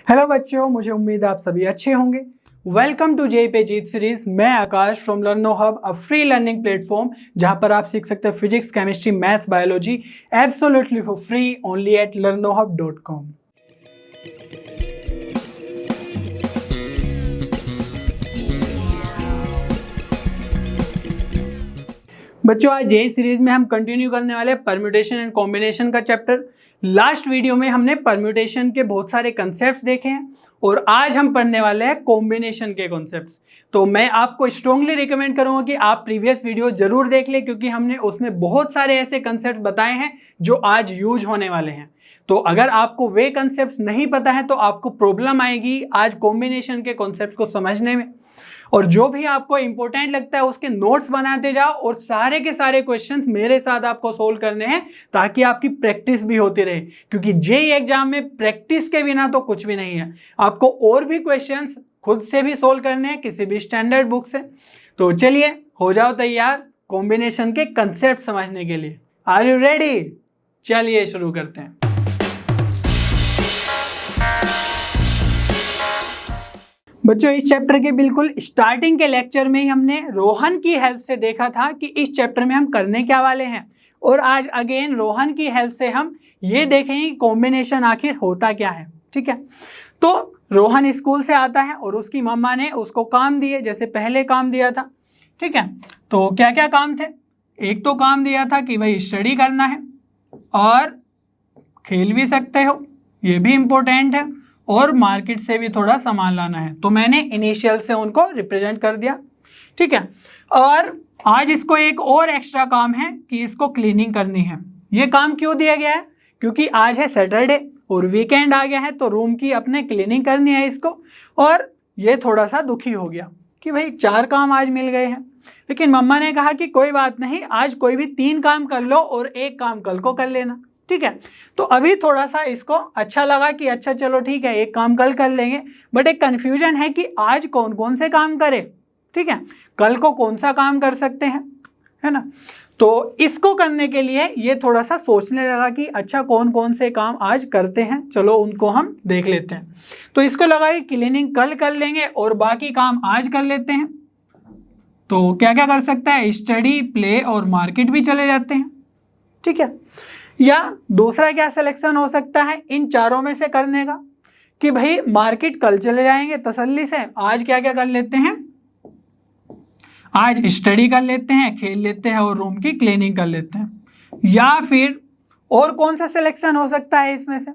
Hello बच्चों, मुझे उम्मीद है आप सभी अच्छे होंगे। वेलकम टू जेई पे जीत सीरीज। मैं Akash from learnohub, a free learning platform जहां पर आप सीख सकते हैं physics, chemistry, maths, biology absolutely for free only at learnohub.com। बच्चों, आज जेई सीरीज में हम कंटिन्यू करने वाले हैं परम्यूटेशन एंड कॉम्बिनेशन का चैप्टर। लास्ट वीडियो में हमने परम्यूटेशन के बहुत सारे कंसेप्ट्स देखे हैं और आज हम पढ़ने वाले हैं कॉम्बिनेशन के कॉन्सेप्ट्स। तो मैं आपको स्ट्रांगली रिकमेंड करूंगा कि आप प्रीवियस वीडियो जरूर देख लें, क्योंकि हमने उसमें बहुत सारे ऐसे कंसेप्ट बताए हैं जो आज यूज होने वाले हैं। तो अगर आपको वे कंसेप्ट्स नहीं पता है तो आपको प्रॉब्लम आएगी आज कॉम्बिनेशन के कॉन्सेप्ट्स को समझने में। और जो भी आपको इंपॉर्टेंट लगता है उसके नोट्स बनाते जाओ और सारे के सारे क्वेश्चंस मेरे साथ आपको सोल्व करने हैं, ताकि आपकी प्रैक्टिस भी होती रहे। क्योंकि जेईई एग्जाम में प्रैक्टिस के बिना तो कुछ भी नहीं है। आपको और भी क्वेश्चंस खुद से भी सोल्व करने हैं किसी भी स्टैंडर्ड बुक से। तो चलिए हो जाओ तैयार कॉम्बिनेशन के कंसेप्ट समझने के लिए। Are you ready? चलिए शुरू करते हैं। बच्चों, इस चैप्टर के बिल्कुल स्टार्टिंग के लेक्चर में ही हमने रोहन की हेल्प से देखा था कि इस चैप्टर में हम करने क्या वाले हैं, और आज अगेन रोहन की हेल्प से हम ये देखेंगे कॉम्बिनेशन आखिर होता क्या है। ठीक है, तो रोहन स्कूल से आता है और उसकी मम्मा ने उसको काम दिए, जैसे पहले काम दिया था। ठीक है, तो क्या क्या काम थे? एक तो काम दिया था कि भाई स्टडी करना है और खेल भी सकते हो, ये भी इम्पोर्टेंट है, और मार्केट से भी थोड़ा सामान लाना है। तो मैंने इनिशियल से उनको रिप्रेजेंट कर दिया। ठीक है, और आज इसको एक और एक्स्ट्रा काम है कि इसको क्लीनिंग करनी है। ये काम क्यों दिया गया है? क्योंकि आज है सैटरडे और वीकेंड आ गया है, तो रूम की अपने क्लीनिंग करनी है इसको। और ये थोड़ा सा दुखी हो गया कि भाई 4 काम आज मिल गए हैं। लेकिन मम्मा ने कहा कि कोई बात नहीं, आज कोई भी 3 काम कर लो और 1 काम कल को कर लेना। ठीक है, तो अभी थोड़ा सा इसको अच्छा लगा कि अच्छा चलो ठीक है, 1 काम कल कर लेंगे। बट एक कन्फ्यूजन है कि आज कौन कौन से काम करें। ठीक है, कल को कौन सा काम कर सकते हैं, है ना। तो इसको करने के लिए ये थोड़ा सा सोचने लगा कि अच्छा कौन कौन से काम आज करते हैं, चलो उनको हम देख लेते हैं। तो इसको लगा कि क्लीनिंग कल कर लेंगे और बाकी काम आज कर लेते हैं। तो क्या क्या कर सकता है? स्टडी, प्ले और मार्केट भी चले जाते हैं। ठीक है, या दूसरा क्या सिलेक्शन हो सकता है इन चारों में से करने का, कि भाई मार्केट कल चले जाएंगे तसल्ली से, आज क्या क्या कर लेते हैं? आज स्टडी कर लेते हैं, खेल लेते हैं और रूम की क्लीनिंग कर लेते हैं। या फिर और कौन सा सिलेक्शन हो सकता है इसमें से?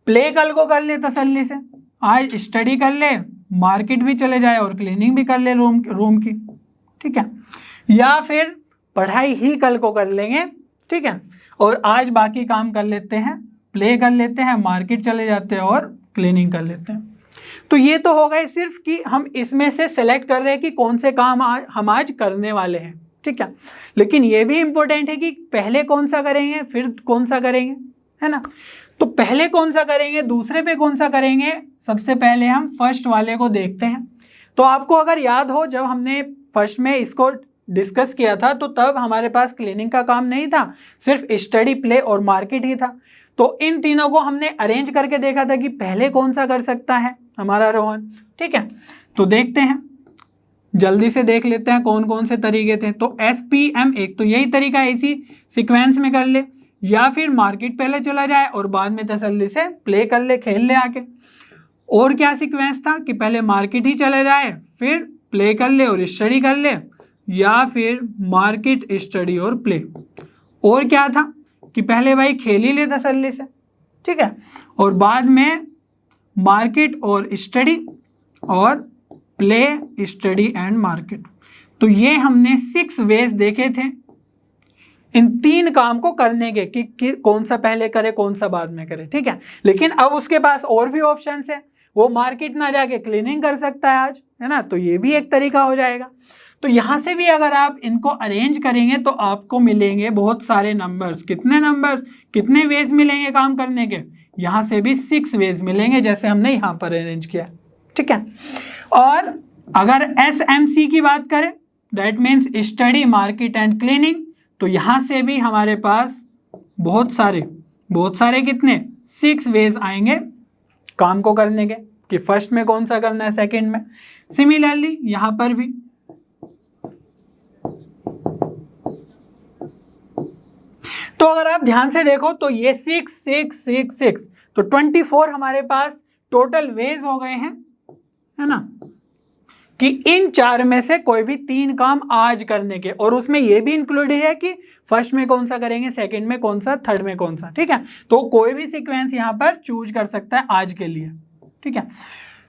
प्ले कल को कर ले तसल्ली से, आज स्टडी कर ले, मार्केट भी चले जाए और क्लीनिंग भी कर ले रूम की। ठीक है, या फिर पढ़ाई ही कल को कर लेंगे। ठीक है, और आज बाकी काम कर लेते हैं, प्ले कर लेते हैं, मार्केट चले जाते हैं और क्लीनिंग कर लेते हैं। तो ये तो हो गए सिर्फ कि हम इसमें से सेलेक्ट कर रहे हैं कि कौन से काम हम आज करने वाले हैं। ठीक है, लेकिन ये भी इंपॉर्टेंट है कि पहले कौन सा करेंगे फिर कौन सा करेंगे, है ना। तो पहले कौन सा करेंगे, दूसरे पे कौन सा करेंगे, सबसे पहले हम फर्स्ट वाले को देखते हैं। तो आपको अगर याद हो, जब हमने फर्स्ट में इसको डिस्कस किया था तो तब हमारे पास क्लीनिंग का काम नहीं था, सिर्फ स्टडी, प्ले और मार्केट ही था। तो इन तीनों को हमने अरेंज करके देखा था कि पहले कौन सा कर सकता है हमारा रोहन। ठीक है, तो देखते हैं, जल्दी से देख लेते हैं कौन कौन से तरीके थे। तो SPM एक तो यही तरीका है, इसी सीक्वेंस में कर ले, या फिर मार्केट पहले चला जाए और बाद में तसल्ली से प्ले कर ले, खेल ले आके। और क्या सीक्वेंस था कि पहले मार्केट ही चले जाए, फिर प्ले कर ले और स्टडी कर ले, या फिर मार्केट, स्टडी और प्ले। और क्या था कि पहले भाई खेल ही ले तसल्ली से, ठीक है, और बाद में मार्केट और स्टडी, और प्ले, स्टडी एंड मार्केट। तो ये हमने 6 वेज देखे थे इन 3 काम को करने के कि कौन सा पहले करे कौन सा बाद में करे। ठीक है, लेकिन अब उसके पास और भी ऑप्शंस है, वो मार्केट ना जाके क्लीनिंग कर सकता है आज, है ना। तो ये भी एक तरीका हो जाएगा। तो यहाँ से भी अगर आप इनको अरेंज करेंगे तो आपको मिलेंगे बहुत सारे नंबर्स। कितने नंबर्स, कितने वेज मिलेंगे काम करने के? यहाँ से भी 6 वेज मिलेंगे, जैसे हमने यहाँ पर अरेंज किया। ठीक है, और अगर SMC की बात करें, that means study, market and cleaning, तो यहाँ से भी हमारे पास बहुत सारे कितने 6 वेज आएंगे काम को करने के, कि फर्स्ट में कौन सा करना है, सेकंड में। सिमिलरली यहां पर भी तो अगर आप ध्यान से देखो तो ये 6 6 6 6 तो 24 हमारे पास टोटल वेज हो गए हैं, है ना, कि इन 4 में से कोई भी 3 काम आज करने के, और उसमें ये भी इंक्लूडेड है कि फर्स्ट में कौन सा करेंगे, सेकंड में कौन सा, थर्ड में कौन सा। ठीक है, तो कोई भी सीक्वेंस यहां पर चूज कर सकता है आज के लिए। ठीक है,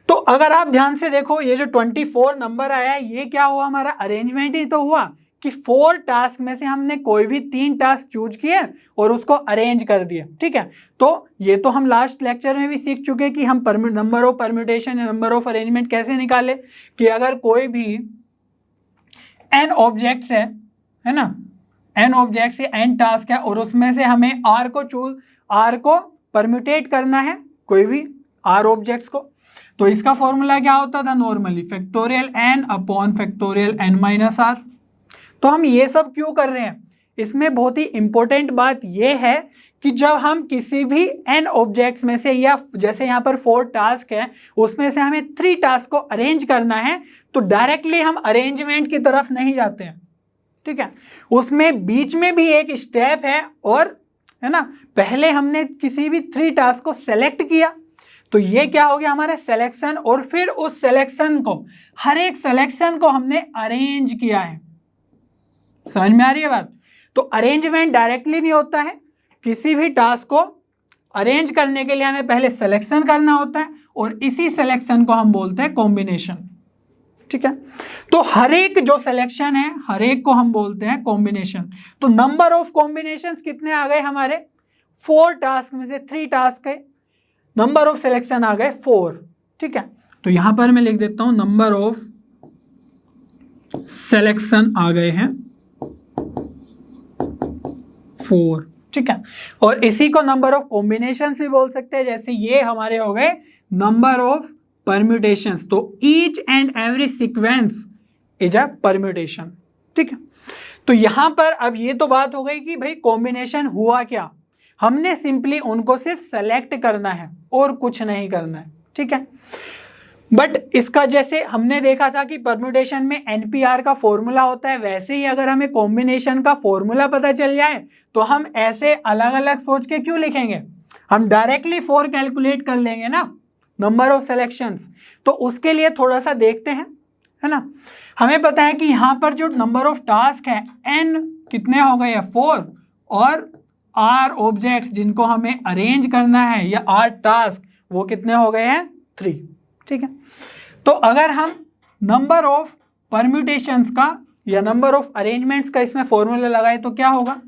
तो अगर आप ध्यान से देखो ये जो 24 नंबर आया है, ये क्या हुआ, हमारा अरेंजमेंट ही तो हुआ कि 4 टास्क में से हमने कोई भी 3 टास्क चूज किए और उसको अरेंज कर दिए। ठीक है, तो ये तो हम लास्ट लेक्चर में भी सीख चुके कि हम नंबर ऑफ परम्यूटेशन या नंबर ऑफ अरेंजमेंट कैसे निकाले, कि अगर कोई भी n ऑब्जेक्ट्स है ना, n ऑब्जेक्ट्स या n टास्क है और उसमें से हमें r को परम्यूटेट करना है, कोई भी r ऑब्जेक्ट्स को, तो इसका फॉर्मूला क्या होता था normally, factorial n upon factorial n minus r। तो हम ये सब क्यों कर रहे हैं, इसमें बहुत ही इंपॉर्टेंट बात यह है कि जब हम किसी भी n ऑब्जेक्ट्स में से, या जैसे यहाँ पर 4 टास्क है उसमें से हमें 3 टास्क को अरेंज करना है, तो डायरेक्टली हम अरेंजमेंट की तरफ नहीं जाते हैं। ठीक है, उसमें बीच में भी एक स्टेप है, और है ना, पहले हमने किसी भी 3 टास्क को सेलेक्ट किया, तो ये क्या हो गया हमारा सिलेक्शन, और फिर उस सिलेक्शन को, हर एक सिलेक्शन को हमने अरेंज किया है। समझ में आ रही है बात? तो अरेंजमेंट डायरेक्टली नहीं होता है, किसी भी टास्क को अरेंज करने के लिए हमें पहले सिलेक्शन करना होता है, और इसी सिलेक्शन को हम बोलते हैं कॉम्बिनेशन। ठीक है, तो हर एक जो सिलेक्शन है, हर एक को हम बोलते हैं कॉम्बिनेशन। तो नंबर ऑफ कॉम्बिनेशंस कितने आ गए हमारे, 4 टास्क में से 3 टास्क है, नंबर ऑफ सिलेक्शन आ गए 4। ठीक है, तो यहां पर मैं लिख देता हूं नंबर ऑफ सिलेक्शन आ गए हैं 4। ठीक है, और इसी को नंबर ऑफ कॉम्बिनेशंस भी बोल सकते हैं, जैसे ये हमारे हो गए नंबर ऑफ परम्यूटेशंस। तो each and every sequence is a permutation. ठीक है, तो यहां पर अब ये तो बात हो गई कि भाई कॉम्बिनेशन हुआ क्या, हमने सिंपली उनको सिर्फ सेलेक्ट करना है और कुछ नहीं करना है। ठीक है, बट इसका जैसे हमने देखा था कि परम्यूटेशन में NPR का फॉर्मूला होता है, वैसे ही अगर हमें कॉम्बिनेशन का फॉर्मूला पता चल जाए तो हम ऐसे अलग अलग सोच के क्यों लिखेंगे, हम डायरेक्टली 4 कैलकुलेट कर लेंगे ना, नंबर ऑफ सिलेक्शंस। तो उसके लिए थोड़ा सा देखते हैं, है ना। हमें पता है कि यहाँ पर जो नंबर ऑफ टास्क है n कितने हो गए हैं 4, और r ऑब्जेक्ट्स जिनको हमें अरेंज करना है या r टास्क वो कितने हो गए हैं 3। ठीक है, तो अगर हम नंबर ऑफ परम्यूटेशंस का या नंबर ऑफ अरेंजमेंट्स का इसमें फॉर्मूला लगाए तो क्या होगा,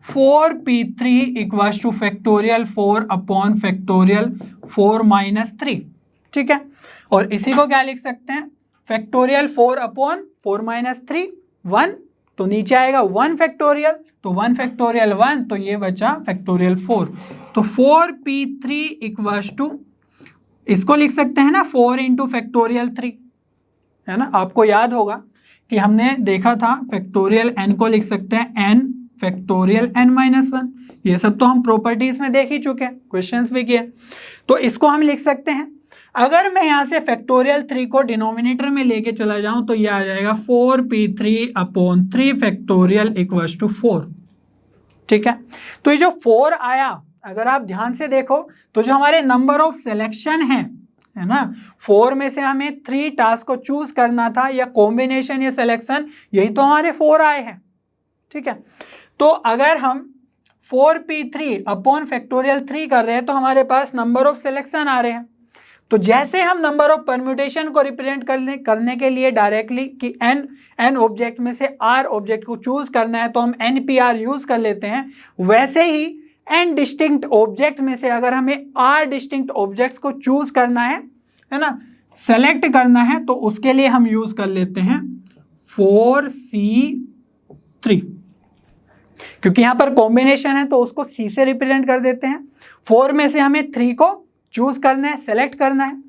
4p3 equals to factorial 4 upon factorial 4 minus 3। ठीक है, और इसी को क्या लिख सकते हैं, फैक्टोरियल 4 अपॉन 4 माइनस 3 1, तो नीचे आएगा 1 फैक्टोरियल, तो 1 फैक्टोरियल 1, तो ये बचा फैक्टोरियल 4। तो 4p3 इक्वल्स टू, इसको लिख सकते हैं ना 4 इंटू फैक्टोरियल 3, है ना। आपको याद होगा कि हमने देखा था फैक्टोरियल n को लिख सकते हैं n फैक्टोरियल n माइनस 1, ये सब तो हम प्रॉपर्टीज में देख ही चुके हैं, क्वेश्चंस भी किए। तो इसको हम लिख सकते हैं, अगर मैं यहाँ से फैक्टोरियल 3 को डिनोमिनेटर में लेके चला जाऊं तो ये आ जाएगा 4p3 upon 3 factorial equals to 4। ठीक है, तो ये जो 4 आया, अगर आप ध्यान से देखो तो जो हमारे नंबर ऑफ सिलेक्शन है ना, 4 में से हमें 3 टास्क को चूज करना था, या कॉम्बिनेशन या सिलेक्शन, यही तो हमारे 4 आए हैं। ठीक है, तो अगर हम 4p3 अपॉन फैक्टोरियल 3 कर रहे हैं तो हमारे पास नंबर ऑफ सिलेक्शन आ रहे हैं। तो जैसे हम नंबर ऑफ परम्यूटेशन को रिप्रेजेंट करने के लिए डायरेक्टली कि n ऑब्जेक्ट में से r ऑब्जेक्ट को चूज करना है तो हम NPR यूज कर लेते हैं, वैसे ही n डिस्टिंक्ट ऑब्जेक्ट में से अगर हमें r डिस्टिंक्ट ऑब्जेक्ट्स को चूज करना है ना, सेलेक्ट करना है, तो उसके लिए हम यूज कर लेते हैं 4c3, क्योंकि यहां पर कॉम्बिनेशन है तो उसको c से रिप्रेजेंट कर देते हैं। 4 में से हमें 3 को चूज करना है, सेलेक्ट करना है,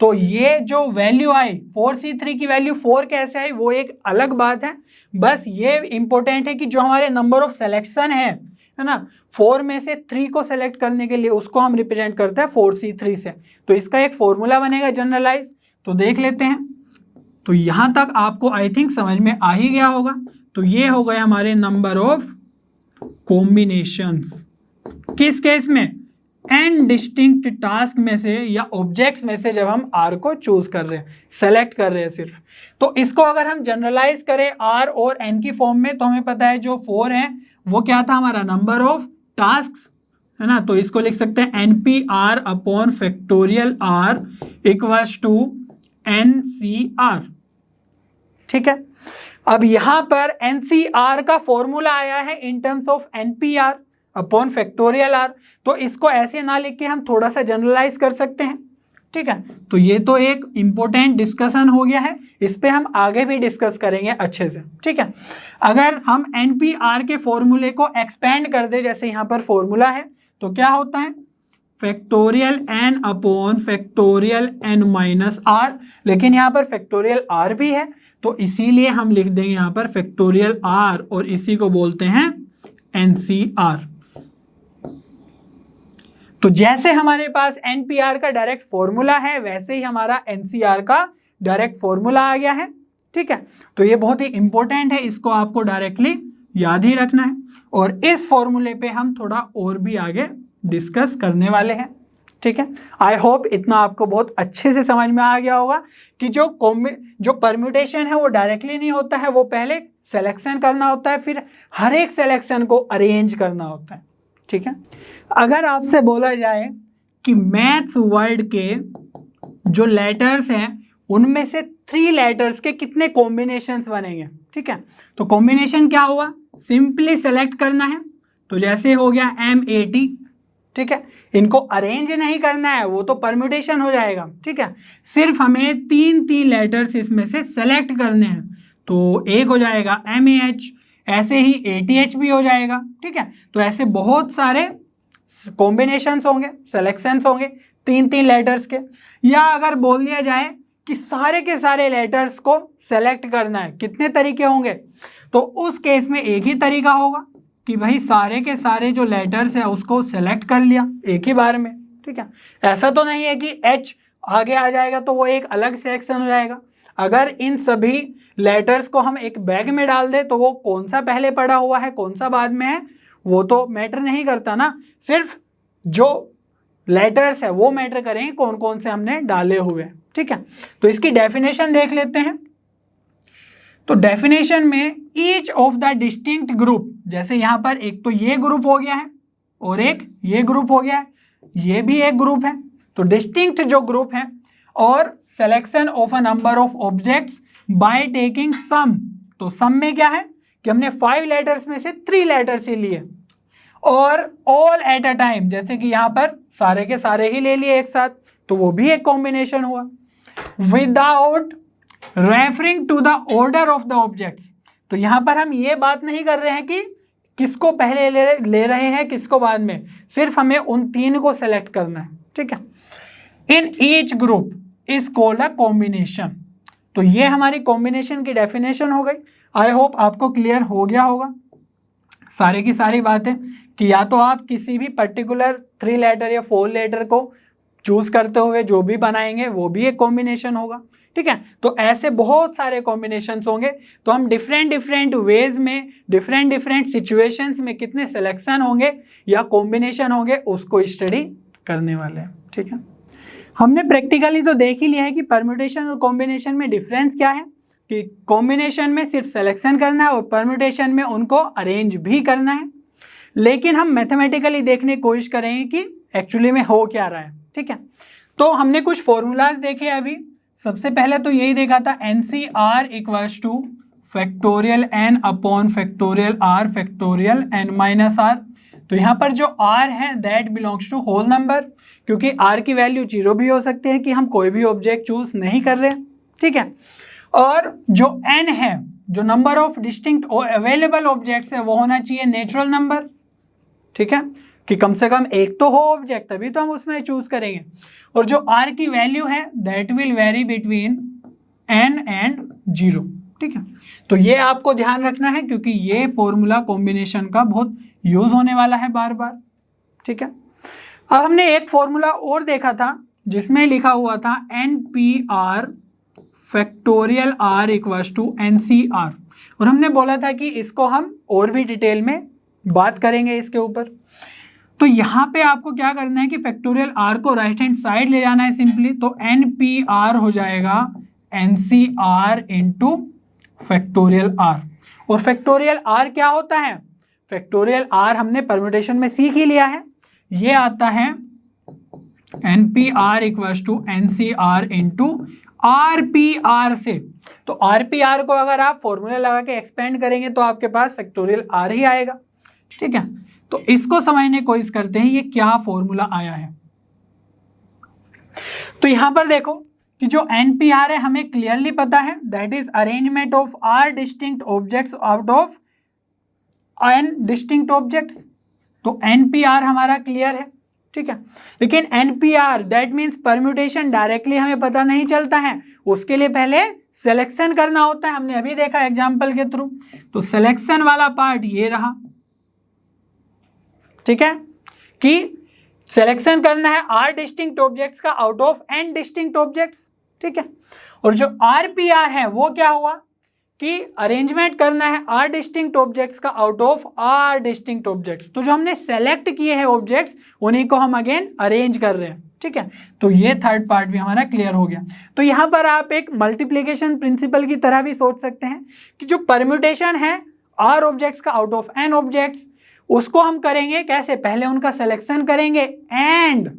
तो ये जो वैल्यू आई 4c3 की वैल्यू 4 कैसे आई वो एक अलग बात है। बस ये इंपॉर्टेंट है कि जो हमारे नंबर ऑफ सिलेक्शन है है ना, 4 में से 3 को सेलेक्ट करने के लिए उसको हम रिप्रेजेंट करते हैं 4C3 से। तो इसका एक फॉर्मूला बनेगा जनरलाइज, तो देख लेते हैं। तो यहाँ तक आपको आई थिंक समझ में आ ही गया होगा। तो ये हो गए हमारे नंबर ऑफ कॉम्बिनेशंस किस केस में, एन डिस्टिंक्ट टास्क में से या ऑब्जेक्ट्स में से जब हम आर को चूज कर रहे हैं, सेलेक्ट कर रहे हैं सिर्फ। तो इसको अगर हम जनरलाइज करें आर और एन की फॉर्म में, तो हमें पता है जो 4 है वो क्या था हमारा नंबर ऑफ टास्क, है ना। तो इसको लिख सकते हैं NPR upon factorial r equals to NCR, ठीक है। अब यहां पर NCR का फॉर्मूला आया है in terms of NPR upon factorial r, तो इसको ऐसे ना लिख के हम थोड़ा सा जनरलाइज कर सकते हैं, ठीक है। तो ये तो एक इंपॉर्टेंट डिस्कशन हो गया है, इस पे हम आगे भी डिस्कस करेंगे अच्छे से, ठीक है। अगर हम NPR के फॉर्मूले को एक्सपेंड कर दे, जैसे यहाँ पर फॉर्मूला है, तो क्या होता है factorial n upon factorial n minus r, लेकिन यहाँ पर फैक्टोरियल r भी है, तो इसीलिए हम लिख देंगे यहाँ पर फैक्टोरियल r और इसी को बोलते हैं NCR। तो जैसे हमारे पास NPR का डायरेक्ट फॉर्मूला है, वैसे ही हमारा NCR का डायरेक्ट फॉर्मूला आ गया है, ठीक है। तो ये बहुत ही इंपॉर्टेंट है, इसको आपको डायरेक्टली याद ही रखना है, और इस फॉर्मूले पे हम थोड़ा और भी आगे डिस्कस करने वाले हैं, ठीक है। आई होप इतना आपको बहुत अच्छे से समझ में आ गया होगा कि जो परम्यूटेशन है वो डायरेक्टली नहीं होता है, वो पहले सिलेक्शन करना होता है, फिर हर एक सिलेक्शन को अरेंज करना होता है, ठीक है। अगर आपसे बोला जाए कि मैथ्स वर्ड के जो लेटर्स हैं उनमें से 3 लेटर्स के कितने कॉम्बिनेशंस बनेंगे, ठीक है। तो कॉम्बिनेशन क्या हुआ, सिंपली सेलेक्ट करना है, तो जैसे हो गया MAT, ठीक है। इनको अरेंज नहीं करना है, वो तो परम्यूटेशन हो जाएगा, ठीक है। सिर्फ हमें 3 लेटर्स इसमें से सेलेक्ट करने हैं, तो एक हो जाएगा MAH, ऐसे ही ATH भी हो जाएगा, ठीक है। तो ऐसे बहुत सारे कॉम्बिनेशंस होंगे, सिलेक्शंस होंगे 3 लेटर्स के। या अगर बोल दिया जाए कि सारे के सारे लेटर्स को सेलेक्ट करना है, कितने तरीके होंगे, तो उस केस में एक ही तरीका होगा कि भाई सारे के सारे जो लेटर्स है उसको सेलेक्ट कर लिया एक ही बार में, ठीक है। ऐसा तो नहीं है कि H आगे आ जाएगा तो वो एक अलग सेक्शन हो जाएगा। अगर इन सभी लेटर्स को हम एक बैग में डाल दे तो वो कौन सा पहले पड़ा हुआ है कौन सा बाद में है वो तो मैटर नहीं करता ना, सिर्फ जो लेटर्स है वो मैटर करेंगे कौन कौन से हमने डाले हुए, ठीक है। तो इसकी डेफिनेशन देख लेते हैं। तो डेफिनेशन में each of the distinct group, जैसे यहाँ पर एक तो ये ग्रुप हो गया है और एक ये ग्रुप हो गया है, ये भी एक ग्रुप है, तो डिस्टिंक्ट जो ग्रुप है, और selection of a number of objects by taking some, तो सम में क्या है कि हमने 5 लेटर्स में से 3 लेटर्स ही लिए, और ऑल एट अ टाइम, जैसे कि यहाँ पर सारे के सारे ही ले लिए एक साथ, तो वो भी एक कॉम्बिनेशन हुआ। Without referring to the order of the objects, तो यहाँ पर हम ये बात नहीं कर रहे हैं कि किसको पहले ले रहे हैं किसको बाद में, सिर्फ हमें उन 3 को सेलेक्ट करना है, ठीक है। In each group is called a combination. तो ये हमारी कॉम्बिनेशन की डेफिनेशन हो गई। आई होप आपको क्लियर हो गया होगा सारे की सारी बातें, कि या तो आप किसी भी पर्टिकुलर 3 लेटर या 4 लेटर को चूज करते हुए जो भी बनाएंगे वो भी एक कॉम्बिनेशन होगा, ठीक है। तो ऐसे बहुत सारे कॉम्बिनेशंस होंगे, तो हम डिफरेंट वेज में डिफरेंट सिचुएशंस में कितने सिलेक्शन होंगे या कॉम्बिनेशन होंगे उसको स्टडी करने वाले हैं, ठीक है। हमने प्रैक्टिकली तो देख ही लिया है कि परम्यूटेशन और कॉम्बिनेशन में डिफरेंस क्या है, कि कॉम्बिनेशन में सिर्फ सिलेक्शन करना है और परम्यूटेशन में उनको अरेंज भी करना है। लेकिन हम मैथमेटिकली देखने की कोशिश करेंगे कि एक्चुअली में हो क्या रहा है, ठीक है। तो हमने कुछ फॉर्मूलाज देखे अभी। सबसे पहले तो यही देखा था NCR equals to factorial n upon factorial r factorial n minus r। तो यहाँ पर जो r है that belongs to whole number, क्योंकि r की वैल्यू 0 भी हो सकती है कि हम कोई भी ऑब्जेक्ट चूज नहीं कर रहे, ठीक है। और जो n है, जो number of distinct available objects है, वो होना चाहिए नेचुरल नंबर, ठीक है, कि कम से कम एक तो हो ऑब्जेक्ट तभी तो हम उसमें चूज करेंगे। और जो r की वैल्यू है that will very between n and 0, ठीक है। तो ये आपको ध्यान रखना है क्योंकि ये फॉर्मूला कॉम्बिनेशन का बहुत यूज होने वाला है बार बार। ठीक है, अब हमने एक फॉर्मूला और देखा था जिसमें लिखा हुआ था NPR factorial R equals to NCR, और हमने बोला था कि इसको हम और भी डिटेल में बात करेंगे इसके ऊपर। तो यहाँ पे आपको क्या करना है कि फैक्टोरियल R को राइट हैंड साइड ले जाना है सिंपली, तो NPR हो जाएगा NCR इंटू फैक्टोरियल R। और फैक्टोरियल R क्या होता है? फैक्टोरियल R हमने परम्यूटेशन में सीख ही लिया है, ये आता है NPR equals to NCR into RPR से। तो RPR को अगर आप फॉर्मूला लगा के एक्सपेंड करेंगे तो आपके पास फैक्टोरियल R ही आएगा। ठीक है, तो इसको समझने की कोशिश करते हैं ये क्या फॉर्मूला आया है। तो यहां पर देखो कि जो NPR है हमें क्लियरली पता है, that is arrangement of R distinct objects out of N distinct objects. तो NPR हमारा क्लियर है। ठीक है, लेकिन NPR that means permutation directly हमें पता नहीं चलता है, उसके लिए पहले सिलेक्शन करना होता है, हमने अभी देखा एग्जाम्पल के थ्रू। तो सिलेक्शन वाला पार्ट ये रहा। ठीक है, कि सिलेक्शन करना है R डिस्टिंक्ट ऑब्जेक्ट्स का out of N distinct objects. ठीक है, और जो RPR है वो क्या हुआ कि अरेंजमेंट करना है R डिस्टिंक्ट ऑब्जेक्ट्स का out of R distinct objects. तो जो हमने सेलेक्ट किए हैं ऑब्जेक्ट्स उन्हीं को हम अगेन अरेंज कर रहे हैं। ठीक है, तो ये थर्ड पार्ट भी हमारा क्लियर हो गया। तो यहाँ पर आप एक मल्टीप्लिकेशन प्रिंसिपल की तरह भी सोच सकते हैं कि जो परम्यूटेशन है R ऑब्जेक्ट्स का आउट ऑफ N ऑब्जेक्ट्स, उसको हम करेंगे कैसे? पहले उनका सिलेक्शन करेंगे एंड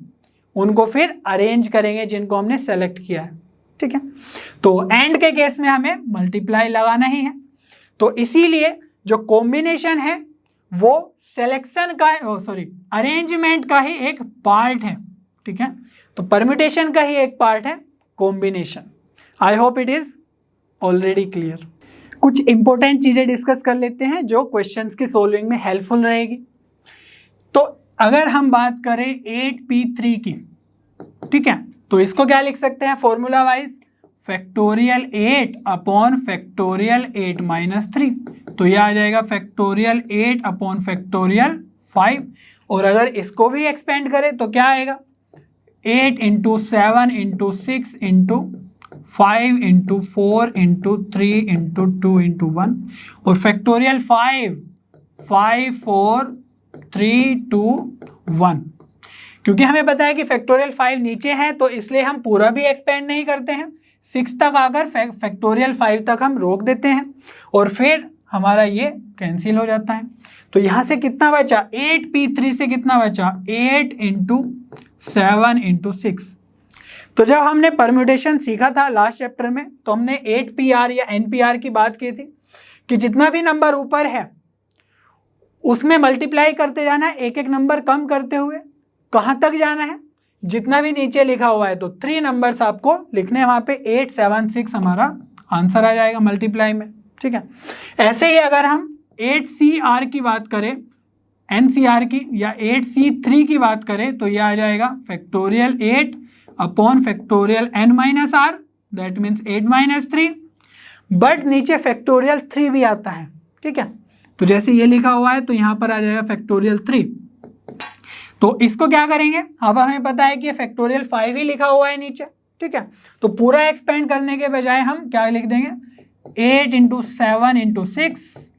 उनको फिर अरेंज करेंगे जिनको हमने सेलेक्ट किया है। ठीक है, तो एंड के केस में हमें मल्टीप्लाई लगाना ही है, तो इसीलिए जो कॉम्बिनेशन है वो सिलेक्शन का अरेंजमेंट का ही एक पार्ट है। ठीक है, तो परम्यूटेशन का ही एक पार्ट है combination. I hope it is already clear. कुछ इंपॉर्टेंट चीजें डिस्कस कर लेते हैं जो क्वेश्चंस की सोल्विंग में हेल्पफुल रहेगी। तो अगर हम बात करें 8p3 की, ठीक है, तो इसको क्या लिख सकते हैं formula wise? Factorial 8 upon factorial 8 minus 3। तो यह आ जाएगा फैक्टोरियल 8 अपॉन फैक्टोरियल 5। और अगर इसको भी एक्सपेंड करें तो क्या आएगा? 8 into 7 into 6 into 5 into 4 into 3 into 2 into 1। और फैक्टोरियल 5 4 3 2 1। क्योंकि हमें पता है कि फैक्टोरियल 5 नीचे है तो इसलिए हम पूरा भी एक्सपेंड नहीं करते हैं, 6 तक आकर फैक्टोरियल 5 तक हम रोक देते हैं और फिर हमारा ये कैंसिल हो जाता है। तो यहाँ से कितना बचा? 8p3 से कितना बचा? 8 इंटू 7 इंटू 6। तो जब हमने परम्यूटेशन सीखा था लास्ट चैप्टर में तो हमने 8pr या NPR की बात की थी कि जितना भी नंबर ऊपर है उसमें मल्टीप्लाई करते जाना है, एक एक नंबर कम करते हुए कहाँ तक जाना है? जितना भी नीचे लिखा हुआ है। तो 3 नंबर्स आपको लिखने हैं वहाँ पे, 8 7 6 हमारा आंसर आ जाएगा मल्टीप्लाई में। ठीक है, ऐसे ही अगर हम 8CR की बात करें, NCR की, या 8C3 की बात करें तो यह आ जाएगा factorial 8 upon factorial n minus r, that means 8 minus 3। But नीचे फैक्टोरियल 3 भी आता है। ठीक है, तो जैसे ये लिखा हुआ है तो यहाँ पर आ जाएगा फैक्टोरियल 3। तो इसको क्या करेंगे? अब हमें पता है कि फैक्टोरियल 5 ही लिखा हुआ है नीचे। ठीक है, तो पूरा एक्सपेंड करने के बजाय हम क्या लिख देंगे? 8 इंटू 7 इंटू 6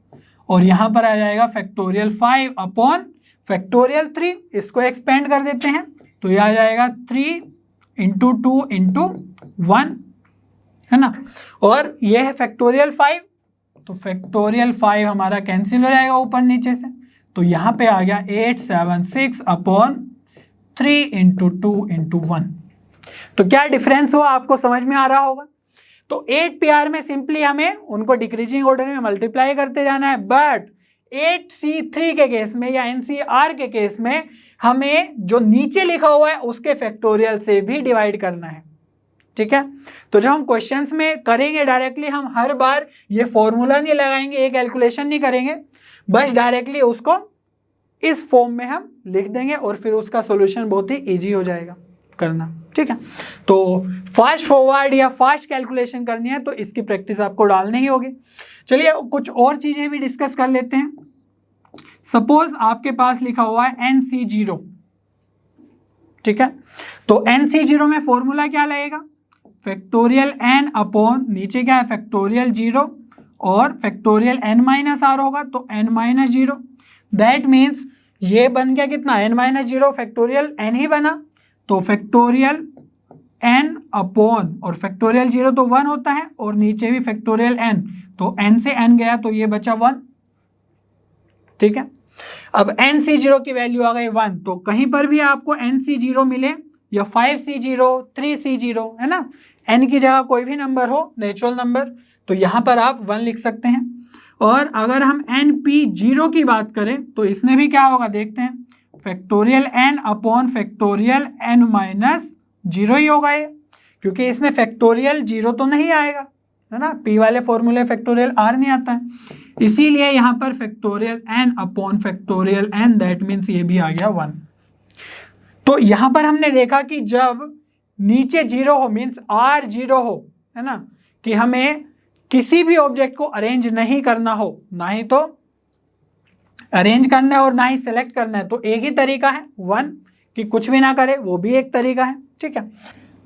और यहाँ पर आ जाएगा फैक्टोरियल 5 अपॉन फैक्टोरियल 3। इसको एक्सपेंड कर देते हैं तो यह आ जाएगा 3 इंटू 2 इंटू 1, है ना। और यह है फैक्टोरियल 5, तो फैक्टोरियल 5 हमारा कैंसिल हो जाएगा ऊपर नीचे से। तो यहाँ पे आ गया 8 7 6 अपॉन 3 इंटू 2 इंटू 1। तो क्या डिफरेंस हुआ आपको समझ में आ रहा होगा। तो 8pr में सिंपली हमें उनको डिक्रीजिंग ऑर्डर में मल्टीप्लाई करते जाना है, बट 8c3 के केस में या NCR के केस में हमें जो नीचे लिखा हुआ है उसके फैक्टोरियल से भी डिवाइड करना है। ठीक है, तो जब हम क्वेश्चंस में करेंगे डायरेक्टली हम हर बार ये फॉर्मूला नहीं लगाएंगे, ये कैलकुलेशन नहीं करेंगे, बस डायरेक्टली उसको इस फॉर्म में हम लिख देंगे और फिर उसका सॉल्यूशन बहुत ही इजी हो जाएगा करना। ठीक है, तो फास्ट फॉरवर्ड या फास्ट कैलकुलेशन करनी है तो इसकी प्रैक्टिस आपको डालनी ही होगी। चलिए कुछ और चीज़ें भी डिस्कस कर लेते हैं। सपोज आपके पास लिखा हुआ है NC0, ठीक है, तो NC0 में फॉर्मूला क्या लगेगा, फैक्टोरियल n अपॉन नीचे क्या है फैक्टोरियल 0 और फैक्टोरियल n माइनस आर होगा, तो n माइनस 0। दैट मीन्स ये बन गया कितना, n माइनस 0 फैक्टोरियल n ही बना, तो फैक्टोरियल n अपॉन और फैक्टोरियल 0 तो 1 होता है और नीचे भी फैक्टोरियल n, तो n से n गया तो ये बचा 1, ठीक है। अब NC0 की वैल्यू आ गई 1, तो कहीं पर भी आपको NC0 मिले या 5C0 3C0 है ना, n की जगह कोई भी नंबर हो नेचुरल नंबर, तो यहाँ पर आप 1 लिख सकते हैं। और अगर हम NP0 की बात करें तो इसमें भी क्या होगा देखते हैं, factorial n upon factorial n minus 0 ही होगा ये, क्योंकि इसमें फैक्टोरियल 0 तो नहीं आएगा है ना, p वाले फॉर्मूले फैक्टोरियल r नहीं आता है, इसीलिए यहाँ पर factorial n upon factorial n, that means ये भी आ गया 1। तो यहाँ पर हमने देखा कि जब नीचे 0 हो मीन्स r 0 हो है ना, कि हमें किसी भी ऑब्जेक्ट को अरेंज नहीं करना हो, ना ही तो अरेंज करना है और ना ही सेलेक्ट करना है, तो एक ही तरीका है 1 कि कुछ भी ना करे, वो भी एक तरीका है, ठीक है।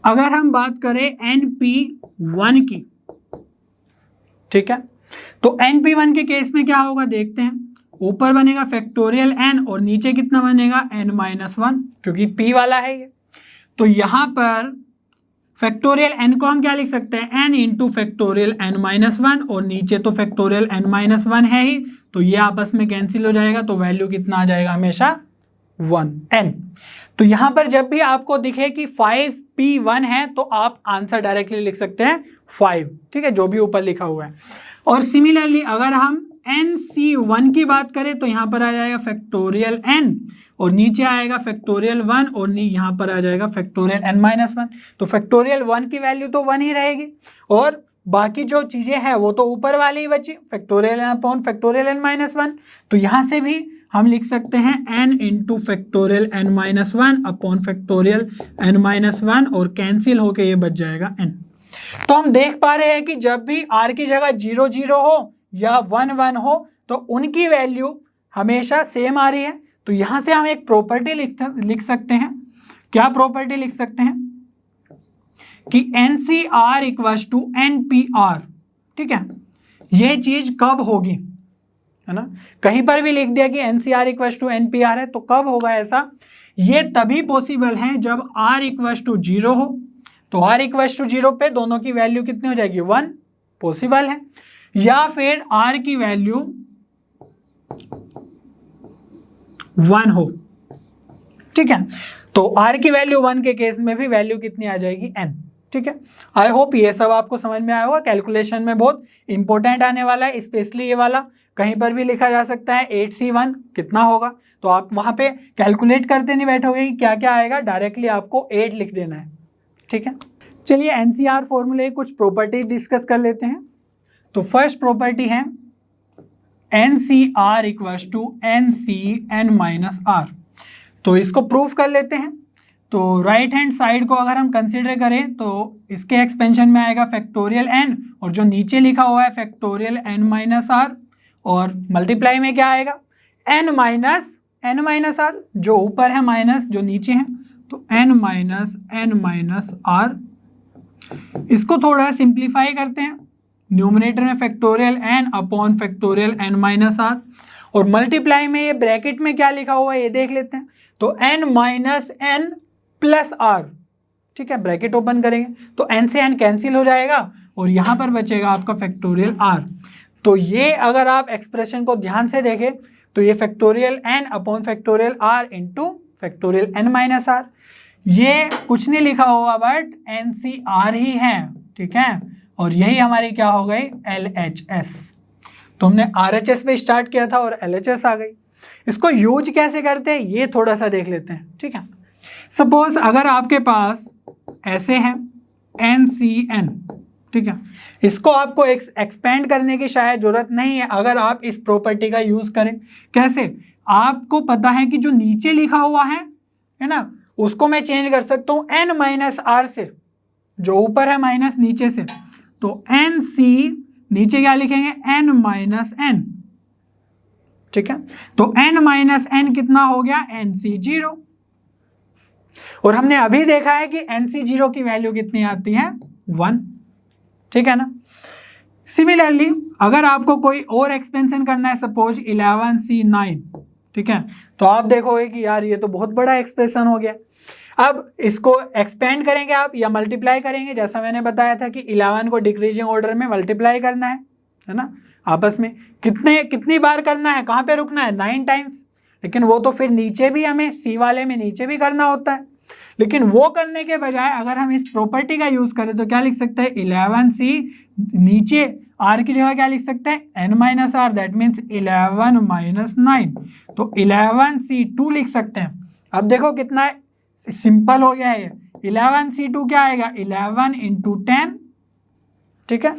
अगर हम बात करें NP1 की, ठीक है, तो NP1 के केस में क्या होगा देखते हैं, ऊपर बनेगा फैक्टोरियल n और नीचे कितना बनेगा n माइनस 1, क्योंकि p वाला है ये, तो यहाँ पर फैक्टोरियल n को हम क्या लिख सकते हैं, n into factorial n minus 1 और नीचे तो फैक्टोरियल n माइनस 1 है ही, तो ये आपस में कैंसिल हो जाएगा, तो वैल्यू कितना आ जाएगा हमेशा 1 n। तो यहाँ पर जब भी आपको दिखे कि 5p1 है तो आप आंसर डायरेक्टली लिख सकते हैं 5, ठीक है, जो भी ऊपर लिखा हुआ है। और सिमिलरली अगर हम NC1 की बात करें तो यहाँ पर आ जाएगा फैक्टोरियल n और नीचे आएगा फैक्टोरियल 1 और यहाँ पर आ जाएगा फैक्टोरियल n माइनस 1, तो फैक्टोरियल 1 की वैल्यू तो 1 ही रहेगी और बाकी जो चीज़ें हैं वो तो ऊपर वाली ही बची, factorial n upon factorial n minus 1, तो यहाँ से भी हम लिख सकते हैं n into factorial n minus 1 upon factorial n minus 1 और कैंसिल होके ये बच जाएगा n। तो हम देख पा रहे हैं कि जब भी r की जगह 0 0 हो या 1 1 हो तो उनकी वैल्यू हमेशा सेम आ रही है। तो यहाँ से हम एक प्रॉपर्टी लिख सकते हैं, क्या प्रॉपर्टी लिख सकते हैं कि NCR इक्वल्स टू NPR, ठीक है। ये चीज कब होगी है ना, कहीं पर भी लिख दिया कि NCR इक्वल्स टू NPR है, तो कब होगा ऐसा, ये तभी पॉसिबल है जब R इक्वल्स टू 0 हो, तो R इक्वल्स टू 0 पे दोनों की वैल्यू कितनी हो जाएगी 1, पॉसिबल है, या फिर R की वैल्यू 1 हो, ठीक है। तो R की वैल्यू 1 के केस में भी वैल्यू कितनी आ जाएगी n, ठीक है। आई होप ये सब आपको समझ में आया होगा। कैलकुलेशन में बहुत इंपॉर्टेंट आने वाला है, स्पेशली ये वाला कहीं पर भी लिखा जा सकता है 8C1 कितना होगा, तो आप वहां पे कैलकुलेट करते नहीं बैठोगे कि क्या क्या आएगा, डायरेक्टली आपको 8 लिख देना है, ठीक है। चलिए NCR फॉर्मूले कुछ प्रॉपर्टी डिस्कस कर लेते हैं। तो फर्स्ट प्रॉपर्टी है NCR equals to NCN minus R, तो इसको प्रूफ कर लेते हैं। तो राइट हैंड साइड को अगर हम कंसिडर करें तो इसके एक्सपेंशन में आएगा फैक्टोरियल n और जो नीचे लिखा हुआ है फैक्टोरियल n माइनस r, और मल्टीप्लाई में क्या आएगा n माइनस r, जो ऊपर है माइनस जो नीचे है, तो n माइनस r। इसको थोड़ा सिंप्लीफाई करते हैं, न्यूमरेटर में factorial n upon factorial n minus r, और मल्टीप्लाई में ये ब्रैकेट में क्या लिखा हुआ है ये देख लेते हैं, तो n minus n plus r, ठीक है, ब्रैकेट ओपन करेंगे तो n से n कैंसिल हो जाएगा और यहाँ पर बचेगा आपका फैक्टोरियल r। तो ये अगर आप एक्सप्रेशन को ध्यान से देखें तो ये factorial n upon factorial r into factorial n minus r, ये कुछ नहीं लिखा होगा बट NCR ही है, ठीक है, और यही हमारी क्या हो गई LHS। तो हमने RHS पे स्टार्ट किया था और LHS आ गई। इसको यूज कैसे करते हैं ये थोड़ा सा देख लेते हैं, ठीक है। सपोज अगर आपके पास ऐसे है NCN, ठीक है, इसको आपको एक्सपेंड करने की शायद जरूरत नहीं है अगर आप इस प्रॉपर्टी का यूज करें। कैसे, आपको पता है कि जो नीचे लिखा हुआ है ना, उसको मैं चेंज कर सकता हूं n माइनस r से, जो ऊपर है माइनस नीचे से, तो NC नीचे क्या लिखेंगे n माइनस n, ठीक है, तो n माइनस n कितना हो गया, NC0। और हमने अभी देखा है कि NC0 की वैल्यू कितनी आती है, 1, ठीक है ना। सिमिलरली अगर आपको कोई और एक्सपेंशन करना है, सपोज 11C9, ठीक है, तो आप देखोगे कि यार ये तो बहुत बड़ा एक्सप्रेशन हो गया। अब इसको एक्सपेंड करेंगे आप या मल्टीप्लाई करेंगे, जैसा मैंने बताया था कि 11 को डिक्रीजिंग ऑर्डर में मल्टीप्लाई करना है ना, आपस में कितनी बार करना है, कहाँ पे रुकना है, 9 टाइम्स। लेकिन वो तो फिर नीचे भी हमें सी वाले में नीचे भी करना होता है। लेकिन वो करने के बजाय अगर हम इस प्रॉपर्टी का यूज करें तो क्या लिख सकते हैं, 11C नीचे r की जगह क्या लिख सकते हैं, n minus r, that means 11 minus 9, तो 11C2 लिख सकते हैं। अब देखो कितना सिंपल हो गया है ये, 11C2 क्या आएगा, 11 इंटू 10, ठीक है,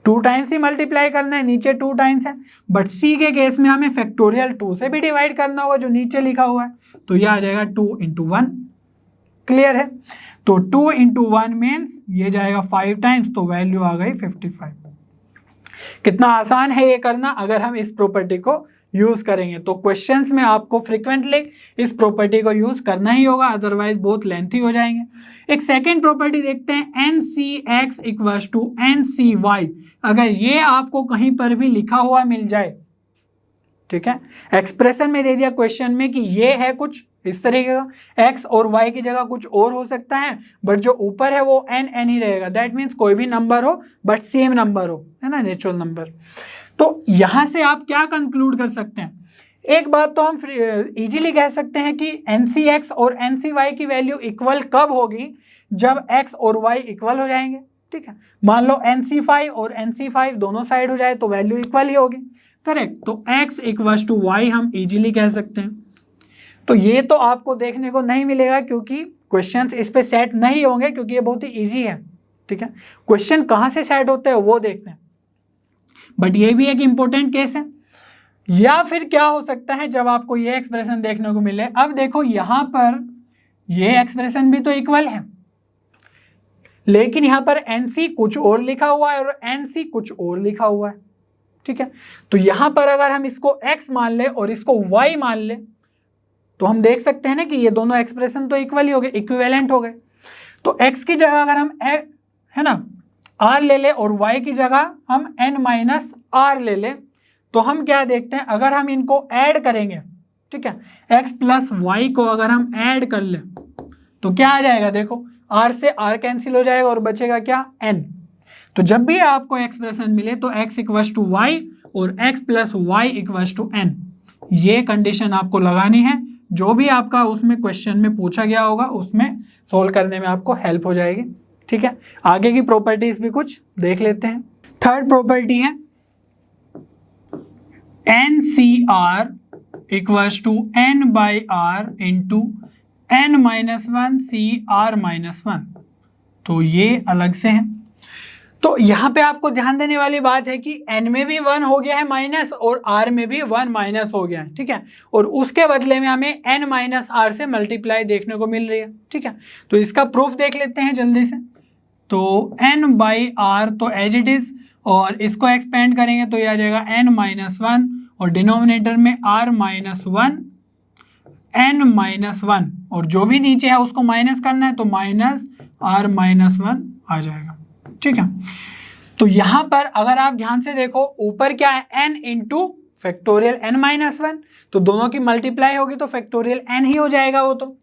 2 टाइम्स ही मल्टीप्लाई करना है, नीचे 2 टाइम्स है, बट सी के केस में हमें फैक्टोरियल 2 से भी डिवाइड करना होगा जो नीचे लिखा हुआ है, तो ये आ जाएगा 2 इंटू 1। क्लियर है, तो 2 इंटू 1 मीन्स ये जाएगा 5 टाइम्स, तो वैल्यू आ गई 55। कितना आसान है ये करना अगर हम इस प्रॉपर्टी को यूज करेंगे। तो क्वेश्चंस में आपको फ्रिक्वेंटली इस प्रॉपर्टी को यूज करना ही होगा, अदरवाइज बहुत लेंथी हो जाएंगे। एक सेकेंड प्रॉपर्टी देखते हैं, NCX इक्वल्स टू NCY। अगर ये आपको कहीं पर भी लिखा हुआ मिल जाए, ठीक है, एक्सप्रेशन में दे दिया क्वेश्चन में कि ये है कुछ इस तरीके का, x और y की जगह कुछ और हो सकता है, बट जो ऊपर है वो n ही रहेगा, दैट मीन्स कोई भी नंबर हो बट सेम नंबर हो, है ना, नेचुरल नंबर। तो यहां से आप क्या कंक्लूड कर सकते हैं, एक बात तो हम इजीली कह सकते हैं कि NCX और NCY की वैल्यू इक्वल कब होगी, जब x और y इक्वल हो जाएंगे, ठीक है। मान लो NC5 और NC5 दोनों साइड हो जाए तो वैल्यू इक्वल ही होगी, करेक्ट। तो x इक्वल टू y हम इजीली कह सकते हैं। तो ये तो आपको देखने को नहीं मिलेगा क्योंकि क्वेश्चंस इस पे सेट नहीं होंगे, क्योंकि ये बहुत ही इजी है, ठीक है। क्वेश्चन कहाँ से सेट होते हैं वो देखते हैं, बट ये भी एक इंपॉर्टेंट केस है। या फिर क्या हो सकता है जब आपको ये एक्सप्रेशन देखने को मिले, अब देखो यहां पर ये एक्सप्रेशन भी तो इक्वल है, लेकिन यहां पर NC कुछ और लिखा हुआ है और NC कुछ और लिखा हुआ है, ठीक है। तो यहां पर अगर हम इसको x मान ले और इसको y मान ले तो हम देख सकते हैं ना कि ये दोनों एक्सप्रेशन तो इक्वल ही हो गए, इक्विवेलेंट हो गए। तो x की जगह अगर हम है ना r ले ले और y की जगह हम n माइनस r ले ले, तो हम क्या देखते हैं, अगर हम इनको ऐड करेंगे, ठीक है, x प्लस वाई को अगर हम ऐड कर ले तो क्या आ जाएगा, देखो r से r कैंसिल हो जाएगा और बचेगा क्या, n। तो जब भी आपको एक्सप्रेशन मिले तो x इक्वल्स टू वाई और x plus y equals to n, ये कंडीशन आपको लगानी है। जो भी आपका उसमें क्वेश्चन में पूछा गया होगा उसमें सोल्व करने में आपको हेल्प हो जाएगी, ठीक है। आगे की प्रॉपर्टीज भी कुछ देख लेते हैं। थर्ड प्रॉपर्टी है NCR equals to n by r into n minus 1 CR minus 1। तो ये अलग से है। तो यहाँ पे आपको ध्यान देने वाली बात है कि n में भी 1 हो गया है माइनस और r में भी 1 माइनस हो गया है, ठीक है, और उसके बदले में हमें n माइनस r से मल्टीप्लाई देखने को मिल रही है, ठीक है। तो इसका प्रूफ देख लेते हैं जल्दी से। तो n बाई आर तो एज इट इज, और इसको एक्सपेंड करेंगे तो यह आ जाएगा n माइनस 1 और डिनोमिनेटर में r माइनस 1 n माइनस 1, और जो भी नीचे है उसको माइनस करना है तो माइनस r माइनस 1 आ जाएगा, ठीक है। तो यहां पर अगर आप ध्यान से देखो ऊपर क्या है, n into factorial n minus 1, तो दोनों की मल्टीप्लाई होगी तो फैक्टोरियल n ही हो जाएगा वो तो,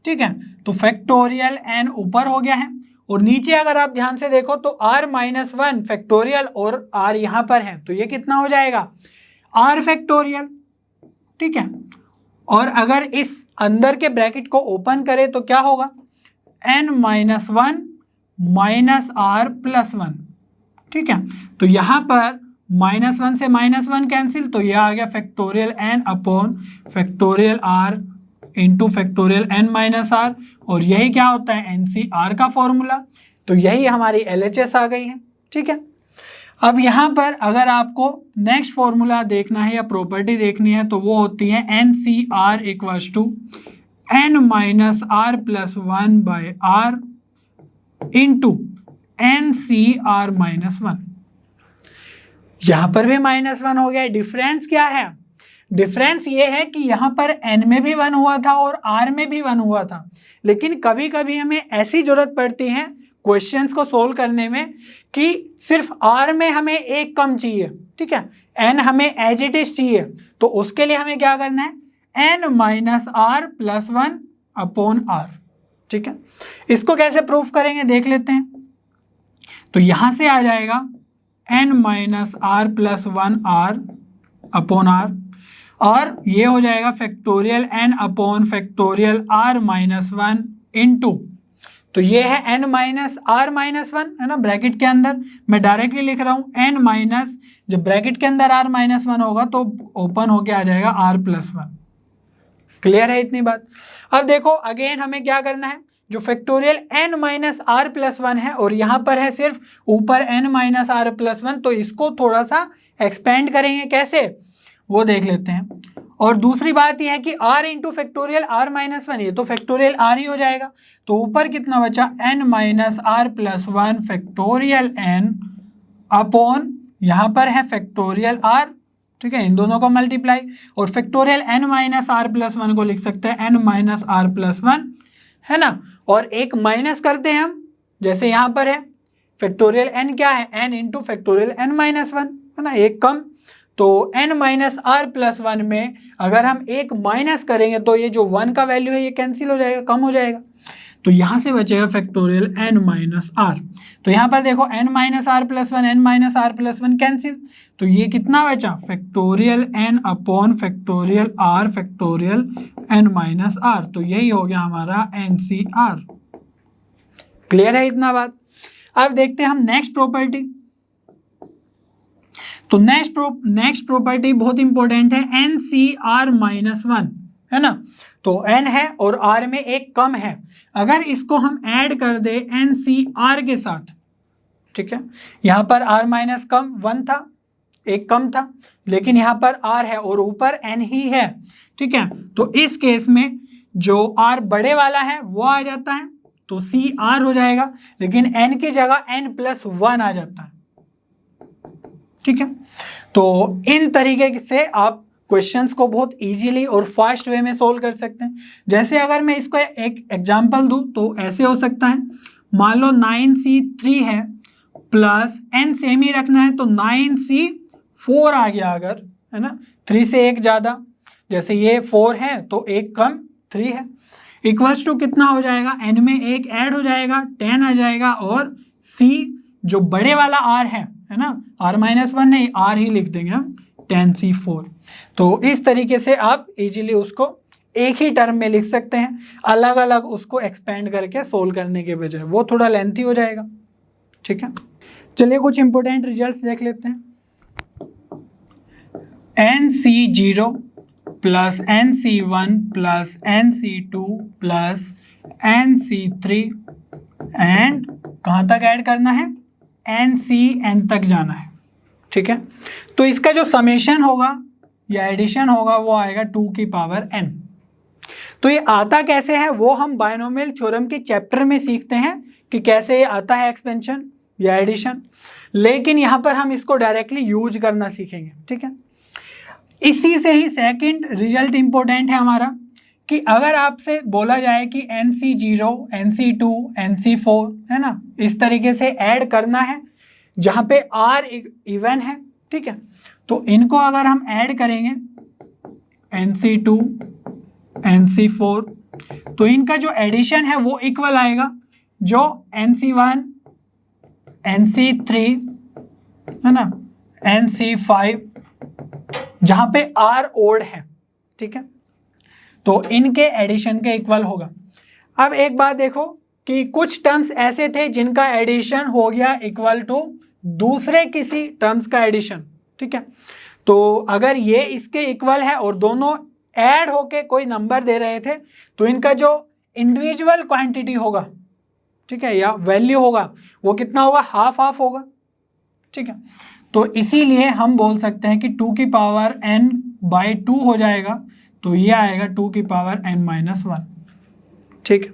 ठीक है। तो फैक्टोरियल n ऊपर हो गया है और नीचे अगर आप ध्यान से देखो तो r माइनस 1 फैक्टोरियल और r यहां पर है तो ये कितना हो जाएगा, r फैक्टोरियल, ठीक है। और अगर इस अंदर के ब्रैकेट को ओपन करें तो क्या होगा, n minus 1 minus r plus 1, ठीक है। तो यहां पर माइनस 1 से माइनस 1 कैंसिल, तो यह आ गया factorial n upon factorial r into factorial n minus r, और यही क्या होता है, NCR का फॉर्मूला। तो यही हमारी LHS आ गई है, ठीक है। अब यहाँ पर अगर आपको नेक्स्ट फॉर्मूला देखना है या प्रॉपर्टी देखनी है तो वो होती है NCR equals to n minus r plus 1 by r into NCR minus 1। यहाँ पर भी माइनस 1 हो गया, डिफरेंस क्या है, डिफरेंस ये है कि यहाँ पर n में भी 1 हुआ था और r में भी 1 हुआ था, लेकिन कभी कभी हमें ऐसी जरूरत पड़ती है क्वेश्चंस को सोल्व करने में कि सिर्फ r में हमें एक कम चाहिए, ठीक है, n हमें एज इट इज चाहिए, तो उसके लिए हमें क्या करना है, n minus r plus 1 upon r, ठीक है। इसको कैसे प्रूफ करेंगे देख लेते हैं। तो यहां से आ जाएगा n minus r plus 1 r upon r, और ये हो जाएगा factorial n upon factorial r minus 1 into, तो ये है n माइनस आर माइनस 1 है ना, ब्रैकेट के अंदर मैं डायरेक्टली लिख रहा हूँ n माइनस, जब ब्रैकेट के अंदर r माइनस 1 होगा तो ओपन होके आ जाएगा r प्लस 1। क्लियर है इतनी बात। अब देखो अगेन हमें क्या करना है, जो factorial n minus r plus 1 है और यहाँ पर है सिर्फ ऊपर n माइनस आर प्लस 1, तो इसको थोड़ा सा एक्सपेंड करेंगे, कैसे वो देख लेते हैं। और दूसरी बात यह है कि r into factorial r minus 1, ये तो फैक्टोरियल r ही हो जाएगा, तो ऊपर कितना बचा n minus r plus 1 factorial n upon यहाँ पर है फैक्टोरियल r, ठीक है, इन दोनों का मल्टीप्लाई, और factorial n minus r plus 1 को लिख सकते हैं n माइनस आर प्लस 1, है ना, और एक माइनस करते हैं हम, जैसे यहाँ पर है फैक्टोरियल n क्या है, n into factorial n minus 1, है ना, एक कम, तो n माइनस आर प्लस 1 में अगर हम एक माइनस करेंगे तो ये जो 1 का वैल्यू है ये कैंसिल हो जाएगा, कम हो जाएगा, तो यहाँ से बचेगा फैक्टोरियल n माइनस आर। तो यहाँ पर देखो n minus r plus 1, n minus r plus 1 cancel, तो ये कितना बचा factorial n upon factorial r factorial n minus r, तो यही हो गया हमारा NCR। क्लियर है इतना बात। अब देखते हैं हम नेक्स्ट प्रॉपर्टी। तो नेक्स्ट प्रॉपर्टी बहुत इंपॉर्टेंट है, NCR माइनस 1, है ना, तो n है और r में एक कम है, अगर इसको हम ऐड कर दे NCR के साथ, ठीक है, यहाँ पर r माइनस कम 1 था, एक कम था, लेकिन यहाँ पर r है और ऊपर n ही है, ठीक है, तो इस केस में जो r बड़े वाला है वो आ जाता है, तो CR हो जाएगा, लेकिन n की जगह n प्लस 1 आ जाता है, ठीक है। तो इन तरीके से आप क्वेश्चंस को बहुत इजीली और फास्ट वे में सोल्व कर सकते हैं। जैसे अगर मैं इसको एक एग्जांपल दूं तो ऐसे हो सकता है, मान लो 9C3 है प्लस n सेम ही रखना है, तो 9C4 आ गया अगर, है ना, 3 से एक ज़्यादा, जैसे ये 4 है तो एक कम 3 है, इक्वल्स टू कितना हो जाएगा, n में एक ऐड हो जाएगा 10 आ जाएगा, और c जो बड़े वाला r है ना, r माइनस 1 नहीं, r ही लिख देंगे हम, 10C4। तो इस तरीके से आप इजीली उसको एक ही टर्म में लिख सकते हैं, अलग अलग उसको एक्सपेंड करके सोल्व करने के बजाय, वो थोड़ा लेंथी हो जाएगा, ठीक है। चलिए कुछ इंपॉर्टेंट रिजल्ट्स देख लेते हैं। NC0 plus NC1 plus NC2 plus NC3 and कहाँ तक ऐड करना है, NCN तक जाना है, ठीक है। तो इसका जो समेशन होगा या एडिशन होगा वो आएगा 2 की पावर n। तो ये आता कैसे है वो हम बायनोमियल थ्योरम के चैप्टर में सीखते हैं कि कैसे ये आता है एक्सपेंशन या एडिशन, लेकिन यहाँ पर हम इसको डायरेक्टली यूज करना सीखेंगे, ठीक है। इसी से ही सेकंड रिजल्ट इंपॉर्टेंट है हमारा, कि अगर आपसे बोला जाए कि NC0 NC2 NC4, है ना, इस तरीके से ऐड करना है जहाँ पे R इवन है, ठीक है, तो इनको अगर हम ऐड करेंगे NC2 NC4, तो इनका जो एडिशन है वो इक्वल आएगा जो NC1 NC3, है ना, NC5, जहाँ पे R ओड है, ठीक है, तो इनके एडिशन के इक्वल होगा। अब एक बात देखो कि कुछ टर्म्स ऐसे थे जिनका एडिशन हो गया इक्वल टू दूसरे किसी टर्म्स का एडिशन, ठीक है, तो अगर ये इसके इक्वल है और दोनों ऐड होके कोई नंबर दे रहे थे, तो इनका जो इंडिविजुअल क्वांटिटी होगा, ठीक है, या वैल्यू होगा वो कितना होगा, हाफ हाफ होगा, ठीक है। तो इसीलिए हम बोल सकते हैं कि 2 की पावर n/2 हो जाएगा, तो ये आएगा 2 की पावर n-1, ठीक है।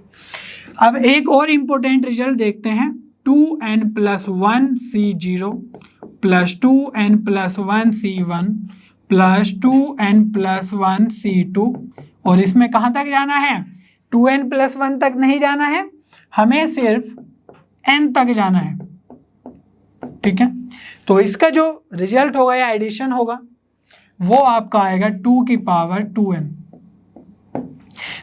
अब एक और इम्पोर्टेंट रिजल्ट देखते हैं, 2n+1 C0 plus 2n+1 C1 plus 2n+1c2 और इसमें कहाँ तक जाना है? 2n+1 तक नहीं जाना है, हमें सिर्फ n तक जाना है। ठीक है, तो इसका जो रिजल्ट होगा या एडिशन होगा वो आपका आएगा 2 की पावर 2n।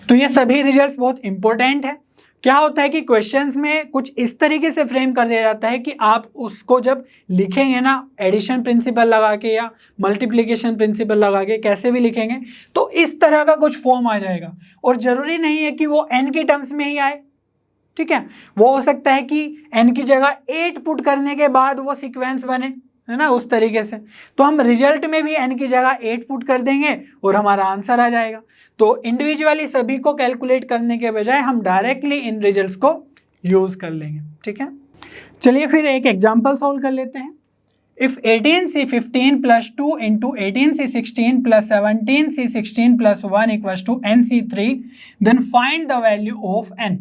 तो ये सभी रिजल्ट्स बहुत इंपॉर्टेंट है। क्या होता है कि क्वेश्चंस में कुछ इस तरीके से फ्रेम कर दिया जाता है कि आप उसको जब लिखेंगे ना, एडिशन प्रिंसिपल लगा के या मल्टीप्लिकेशन प्रिंसिपल लगा के कैसे भी लिखेंगे तो इस तरह का कुछ फॉर्म आ जाएगा, और ज़रूरी नहीं है कि वो n की टर्म्स में ही आए। ठीक है, वो हो सकता है कि n की जगह 8 पुट करने के बाद वो सीक्वेंस बने, है ना, उस तरीके से। तो हम रिजल्ट में भी n की जगह 8 पुट कर देंगे और हमारा आंसर आ जाएगा। तो इंडिविजुअली सभी को कैलकुलेट करने के बजाय हम डायरेक्टली इन रिजल्ट्स को यूज कर लेंगे। ठीक है, चलिए फिर एक एग्जांपल सॉल्व कर लेते हैं। If 18c15 + 2 × 18c16 + 17c16 + 1 = nc3 then find the value of n।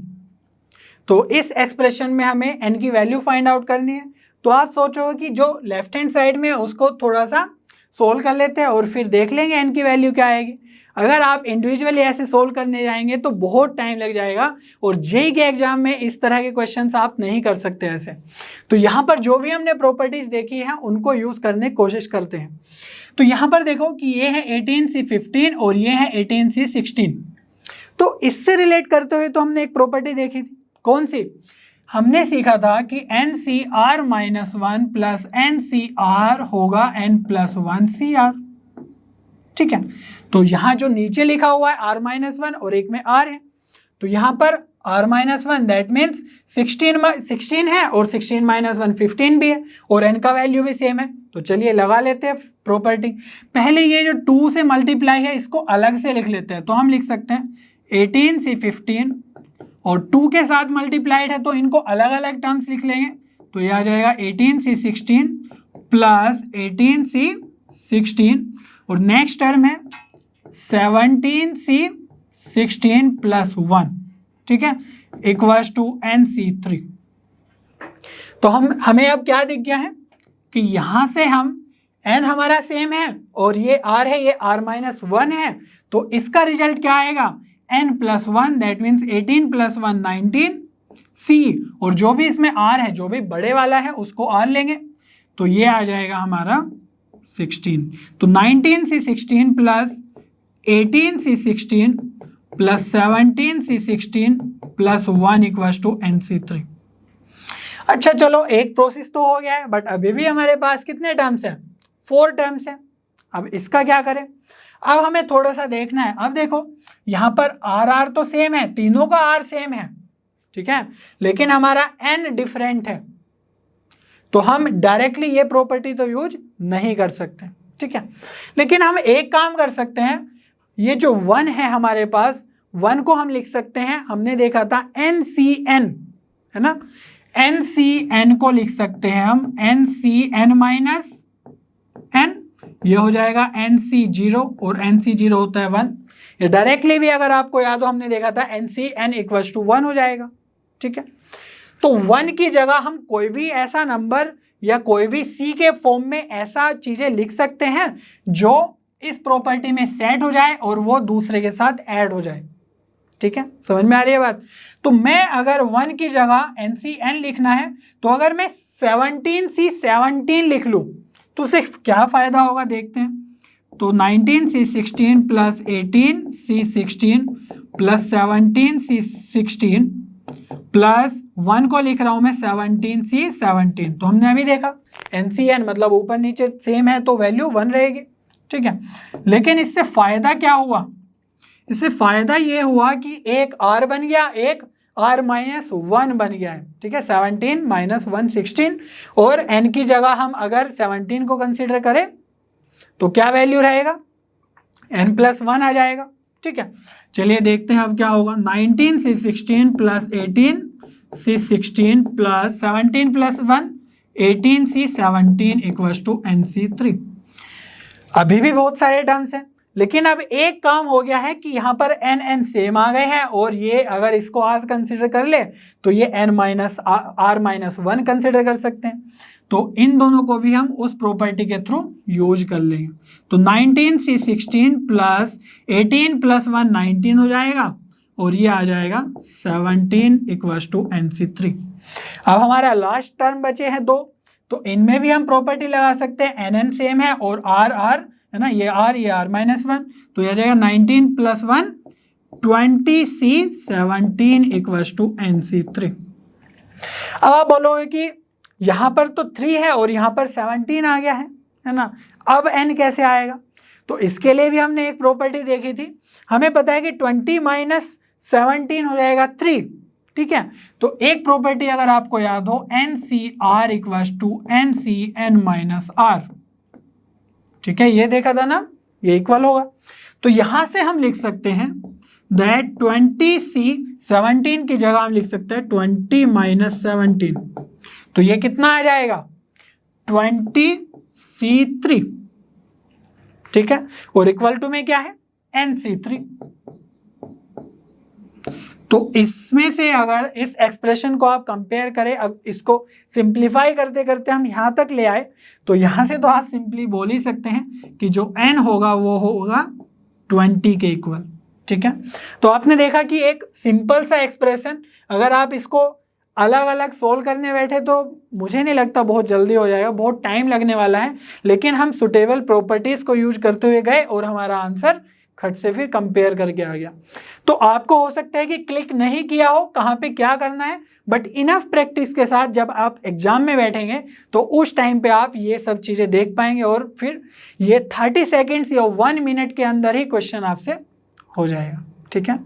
तो इस एक्सप्रेशन में हमें n की वैल्यू फाइंड आउट करनी है। तो आप सोचोगे कि जो लेफ्ट हैंड साइड में है उसको थोड़ा सा सोल्व कर लेते हैं और फिर देख लेंगे n की वैल्यू क्या आएगी। अगर आप इंडिविजुअली ऐसे सोल्व करने जाएंगे तो बहुत टाइम लग जाएगा और जेईई के एग्जाम में इस तरह के क्वेश्चंस आप नहीं कर सकते ऐसे। तो यहाँ पर जो भी हमने प्रॉपर्टीज देखी हैं उनको यूज करने की कोशिश करते हैं। तो यहाँ पर देखो कि ये है 18c15 और ये है 18c16। तो इससे रिलेट करते हुए तो हमने एक प्रॉपर्टी देखी थी, कौन सी? हमने सीखा था कि NCR-1 + NCR होगा n+1CR। ठीक है, तो यहाँ जो नीचे लिखा हुआ है R-1 और एक में R है, तो यहाँ पर R-1 दैट मीन्स 16 है और 16 - 1 15 भी है और n का वैल्यू भी सेम है। तो चलिए लगा लेते हैं प्रॉपर्टी। पहले ये जो 2 से मल्टीप्लाई है इसको अलग से लिख लेते हैं। तो हम लिख सकते हैं 18c15 और 2 के साथ मल्टीप्लाइड है तो इनको अलग अलग टर्म्स लिख लेंगे। तो ये आ जाएगा 18c16 + 18c16 और नेक्स्ट टर्म है 17c16 + 1। ठीक है, = nc3। तो हमें अब क्या दिख गया है कि यहां से हम n हमारा सेम है और ये r है, ये R-1 है। तो इसका रिजल्ट क्या आएगा? n+1 दैट मीन्स 18 + 1 19c और जो भी इसमें r है, जो भी बड़े वाला है उसको r लेंगे तो ये आ जाएगा हमारा 16। तो 19c16 + 18c16 + 17c16 + 1 = nc3। अच्छा चलो, एक प्रोसेस तो हो गया है, बट अभी भी हमारे पास कितने टर्म्स हैं? 4 टर्म्स हैं। अब इसका क्या करें? अब हमें थोड़ा सा देखना है। अब देखो यहाँ पर R तो सेम है, तीनों का R सेम है, ठीक है, लेकिन हमारा n डिफरेंट है तो हम डायरेक्टली ये प्रॉपर्टी तो यूज नहीं कर सकते। ठीक है, लेकिन हम एक काम कर सकते हैं, ये जो 1 है हमारे पास, 1 को हम लिख सकते हैं, हमने देखा था NCN, है ना, NCN को लिख सकते हैं हम NCN - n, ये हो जाएगा NC0 और NC0 होता है 1। ये डायरेक्टली भी अगर आपको याद हो हमने देखा था NCN = 1 हो जाएगा। ठीक है, तो 1 की जगह हम कोई भी ऐसा नंबर या कोई भी C के फॉर्म में ऐसा चीजें लिख सकते हैं जो इस प्रॉपर्टी में सेट हो जाए और वो दूसरे के साथ ऐड हो जाए। ठीक है, समझ में आ रही है बात? तो मैं अगर 1 की जगह NCN लिखना है तो अगर मैं 17C17 लिख लूं तो सिर्फ क्या फायदा होगा देखते हैं। तो 19C16 + 18C16 + 17C16 + 1 को लिख रहा हूं मैं 17C17। तो हमने अभी देखा NCN मतलब ऊपर नीचे सेम है तो वैल्यू 1 रहेगी। ठीक है, लेकिन इससे फायदा क्या हुआ? इससे फायदा ये हुआ कि एक R बन गया, एक R-1 बन गया है। ठीक है, 17 - 1 16 और n की जगह हम अगर 17 को कंसीडर करें तो क्या वैल्यू रहेगा? n+1 आ जाएगा। ठीक है, चलिए देखते हैं अब क्या होगा। 19C16 + 18C16 + 17 + 1 18C17 = nc3। अभी भी बहुत सारे टर्म्स हैं, लेकिन अब एक काम हो गया है कि यहाँ पर n सेम आ गए हैं, और ये अगर इसको आज कंसिडर कर ले तो ये n-r-1 कंसिडर कर सकते हैं। तो इन दोनों को भी हम उस प्रॉपर्टी के थ्रू यूज कर लेंगे। तो 19c 16 प्लस 18 प्लस 1 19 हो जाएगा, और ये आ जाएगा 17 इक्वल्स टू nc3। अब हमारा लास्ट टर्म बचे हैं दो, तो इनमें भी हम प्रॉपर्टी लगा सकते हैं। nn सेम है और r है ना, ये r-1, तो यह आ जाएगा 19 plus 1 20c 17 equals to nc3। अब आप बोलोगे कि यहाँ पर तो 3 है और यहाँ पर 17 आ गया है ना, अब n कैसे आएगा? तो इसके लिए भी हमने एक प्रॉपर्टी देखी थी। हमें पता है कि 20 माइनस 17 हो जाएगा 3, ठीक है। तो एक प्रॉपर्टी अगर आपको याद हो, NCR equals to NCn minus R, ठीक है, ये देखा था ना, ये इक्वल होगा। तो यहां से हम लिख सकते हैं दैट 20c 17 की जगह हम लिख सकते हैं 20 माइनस 17, तो ये कितना आ जाएगा 20c3, ठीक है, और इक्वल टू में क्या है nc3। तो इसमें से अगर इस एक्सप्रेशन को आप कंपेयर करें, अब इसको सिंप्लीफाई करते करते हम यहां तक ले आए, तो यहां से तो आप सिंपली बोल ही सकते हैं कि जो n होगा वो होगा 20 के इक्वल, ठीक है। तो आपने देखा कि एक सिंपल सा एक्सप्रेशन, अगर आप इसको अलग अलग सोल्व करने बैठे तो मुझे नहीं लगता बहुत जल्दी हो जाएगा, बहुत टाइम लगने वाला है। लेकिन हम सुटेबल प्रॉपर्टीज को यूज करते हुए गए और हमारा आंसर खट से फिर कंपेयर करके आ गया। तो आपको हो सकता है कि क्लिक नहीं किया हो कहाँ पे क्या करना है, बट इनफ प्रैक्टिस के साथ जब आप एग्जाम में बैठेंगे तो उस टाइम पे आप ये सब चीज़ें देख पाएंगे, और फिर ये 30 सेकेंड्स या 1 मिनट के अंदर ही क्वेश्चन आपसे हो जाएगा, ठीक है।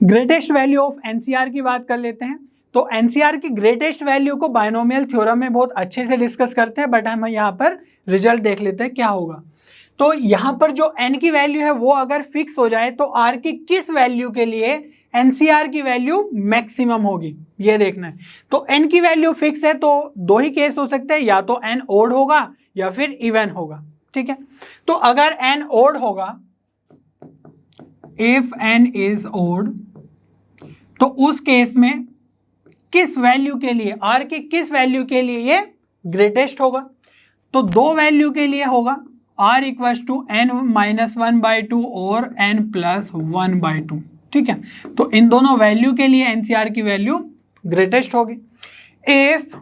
ग्रेटेस्ट वैल्यू ऑफ एनसीआर की बात कर लेते हैं। तो एनसीआर की ग्रेटेस्ट वैल्यू को बायनोमियल थ्योरम में बहुत अच्छे से डिस्कस करते हैं, बट हम यहाँ पर रिजल्ट देख लेते हैं क्या होगा। तो यहाँ पर जो n की वैल्यू है वो अगर फिक्स हो जाए तो r की किस वैल्यू के लिए एनसीआर की वैल्यू मैक्सिमम होगी, ये देखना है। तो n की वैल्यू फिक्स है तो दो ही केस हो सकते हैं, या तो n ओड होगा या फिर इवन होगा, ठीक है। तो अगर n ओड होगा, इफ n इज ओड, तो उस केस में किस वैल्यू के लिए, r की किस वैल्यू के लिए ये ग्रेटेस्ट होगा? तो दो वैल्यू के लिए होगा, r equals to n minus 1/2 और n प्लस 1/2, ठीक है। तो इन दोनों वैल्यू के लिए एनसीआर की वैल्यू ग्रेटेस्ट होगी। इफ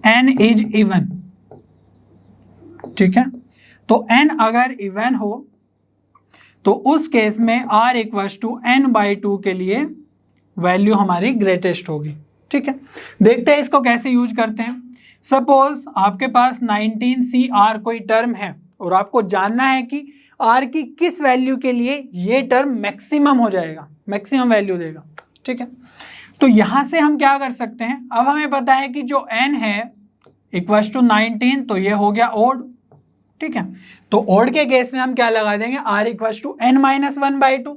n इज इवन, ठीक है, तो n अगर इवन हो तो उस केस में r इक्वल्स टू n/2 के लिए वैल्यू हमारी ग्रेटेस्ट होगी, ठीक है। देखते हैं इसको कैसे यूज करते हैं। सपोज आपके पास 19CR कोई टर्म है और आपको जानना है कि R की किस वैल्यू के लिए ये टर्म मैक्सिमम हो जाएगा, मैक्सिमम वैल्यू देगा, ठीक है। तो यहां से हम क्या कर सकते हैं, अब हमें पता है कि जो n है इक्वल्स टू 19, तो ये हो गया ओड, ठीक है। तो ओड के केस में हम क्या लगा देंगे, r equals to n minus 1/2,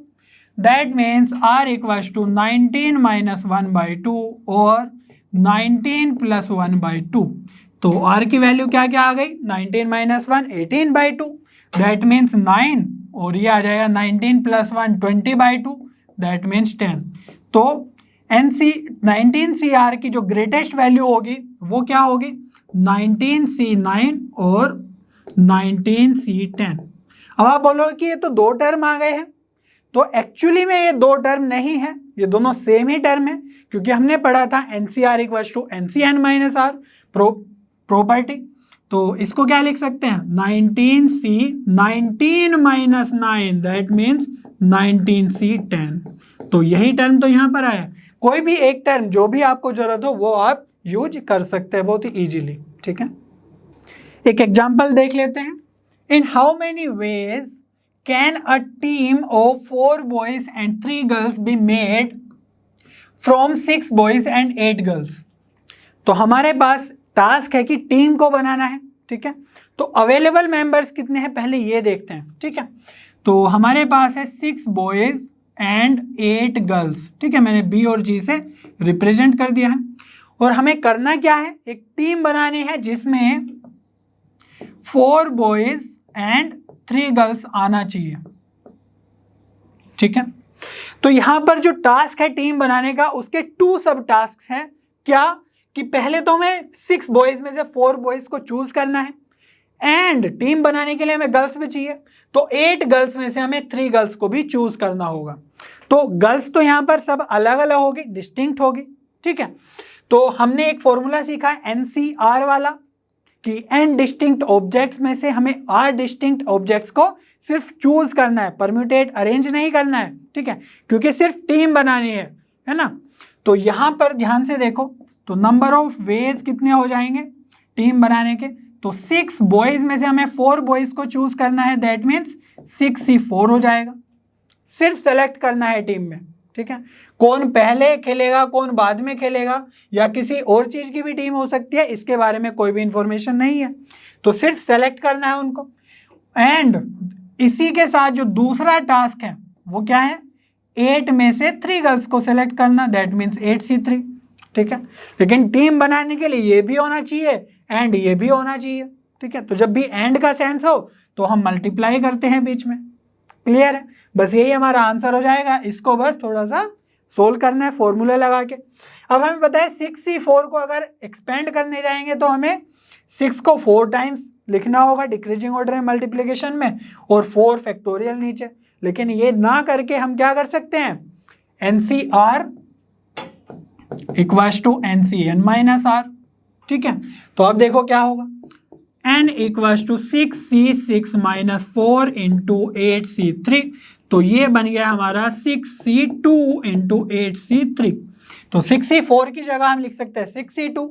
that means r equals to 19 minus 1/2 और 19 प्लस 1/2। तो r की वैल्यू क्या क्या आ गई, 19 माइनस 1 18/2, दैट मीन्स 9, और ये आ जाएगा 19 प्लस 1 20/2, दैट मीन्स 10। तो 19CR की जो ग्रेटेस्ट वैल्यू होगी वो क्या होगी, 19C9 और 19C10। अब आप बोलोगे कि ये तो दो टर्म आ गए हैं, तो एक्चुअली में ये दो टर्म नहीं है, ये दोनों सेम ही टर्म है, क्योंकि हमने पढ़ा था NCR equals to NCn minus R property. तो इसको क्या लिख सकते हैं, 19C 19 minus 9, that means 19C10। तो यही टर्म तो यहाँ पर आया। कोई भी एक टर्म जो भी आपको जरूरत हो वो आप यूज कर सकते हैं बहुत ही ईजिली, ठीक है। एक एग्जाम्पल देख लेते हैं। In how many ways can a team of 4 boys and 3 girls be made from 6 boys and 8 girls? तो हमारे पास टास्क है कि टीम को बनाना है, ठीक है। तो अवेलेबल मेंबर्स कितने हैं पहले ये देखते हैं, ठीक है। तो हमारे पास है 6 boys and 8 girls, ठीक है, मैंने B और G से रिप्रेजेंट कर दिया है। और हमें करना क्या है, एक टीम बनानी है जिसमें 4 boys and 3 गर्ल्स आना चाहिए। ठीक है, तो यहां पर जो टास्क है टीम बनाने का, उसके 2 सब टास्क हैं। क्या कि पहले तो हमें 6 बॉयज में से 4 बॉयज को चूज करना है, एंड टीम बनाने के लिए हमें गर्ल्स भी चाहिए, तो 8 गर्ल्स में से हमें 3 गर्ल्स को भी चूज करना होगा। तो गर्ल्स तो यहां पर सब अलग अलग होगी, डिस्टिंक्ट होगी। ठीक है, तो हमने एक फॉर्मूला सीखा है NCR वाला कि n डिस्टिंक्ट ऑब्जेक्ट्स में से हमें r डिस्टिंक्ट ऑब्जेक्ट्स को सिर्फ चूज करना है, परम्यूटेट अरेंज नहीं करना है। ठीक है, क्योंकि सिर्फ टीम बनानी है ना। तो यहां पर ध्यान से देखो, तो नंबर ऑफ वेज कितने हो जाएंगे टीम बनाने के, तो 6 बॉयज में से हमें 4 बॉयज को चूज करना है, दैट मीन्स 6C4 हो जाएगा। सिर्फ सेलेक्ट करना है टीम में। ठीक है, कौन पहले खेलेगा कौन बाद में खेलेगा या किसी और चीज की भी टीम हो सकती है, इसके बारे में कोई भी इंफॉर्मेशन नहीं है, तो सिर्फ सेलेक्ट करना है उनको। एंड इसी के साथ जो दूसरा टास्क है वो क्या है, 8 में से 3 गर्ल्स को सेलेक्ट करना, दैट मीन्स 8C3। ठीक है, लेकिन टीम बनाने के लिए ये भी होना चाहिए एंड ये भी होना चाहिए। ठीक है, तो जब भी एंड का सेंस हो तो हम मल्टीप्लाई करते हैं बीच में। क्लियर है, बस यही हमारा आंसर हो जाएगा। इसको बस थोड़ा सा सोल्व करना है फॉर्मूला लगा के। अब हमें पता है 6C4 को अगर एक्सपेंड करने जाएंगे तो हमें 6 को 4 टाइम्स लिखना होगा डिक्रीजिंग ऑर्डर में मल्टीप्लिकेशन में, और 4 फैक्टोरियल नीचे। लेकिन ये ना करके हम क्या कर सकते हैं, NCR equals to NCN minus R। ठीक है, तो अब देखो क्या होगा, n equals to 6C6 minus 4 into 8C3, तो ये बन गया हमारा 6C2 इंटू 8C3। तो 6C4 की जगह हम लिख सकते हैं 6C2।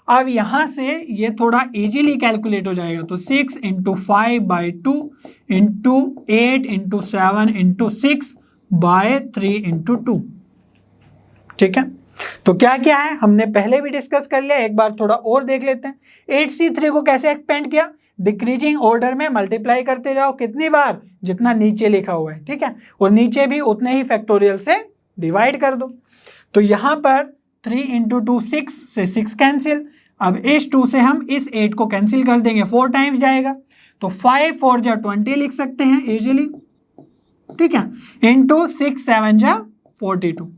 अब यहां से ये थोड़ा इजीली कैलकुलेट हो जाएगा, तो 6 into 5/2 into 8 into 7 into 6/3 into 2। ठीक है, तो क्या क्या है हमने पहले भी डिस्कस कर लिया, एक बार थोड़ा और देख लेते हैं। 8C3 को कैसे एक्सपेंड किया, डिक्रीजिंग ऑर्डर में मल्टीप्लाई करते जाओ, कितनी बार, जितना नीचे लिखा हुआ है। ठीक है, और नीचे भी उतने ही फैक्टोरियल से डिवाइड कर दो। तो यहां पर 3 इंटू 2 6 से 6 कैंसिल। अब इस 2 से हम इस 8 को कैंसिल कर देंगे, 4 टाइम्स जाएगा, तो 5 4 जा 20 लिख सकते हैं इजीली। ठीक है, इंटू 6 7 जा 42।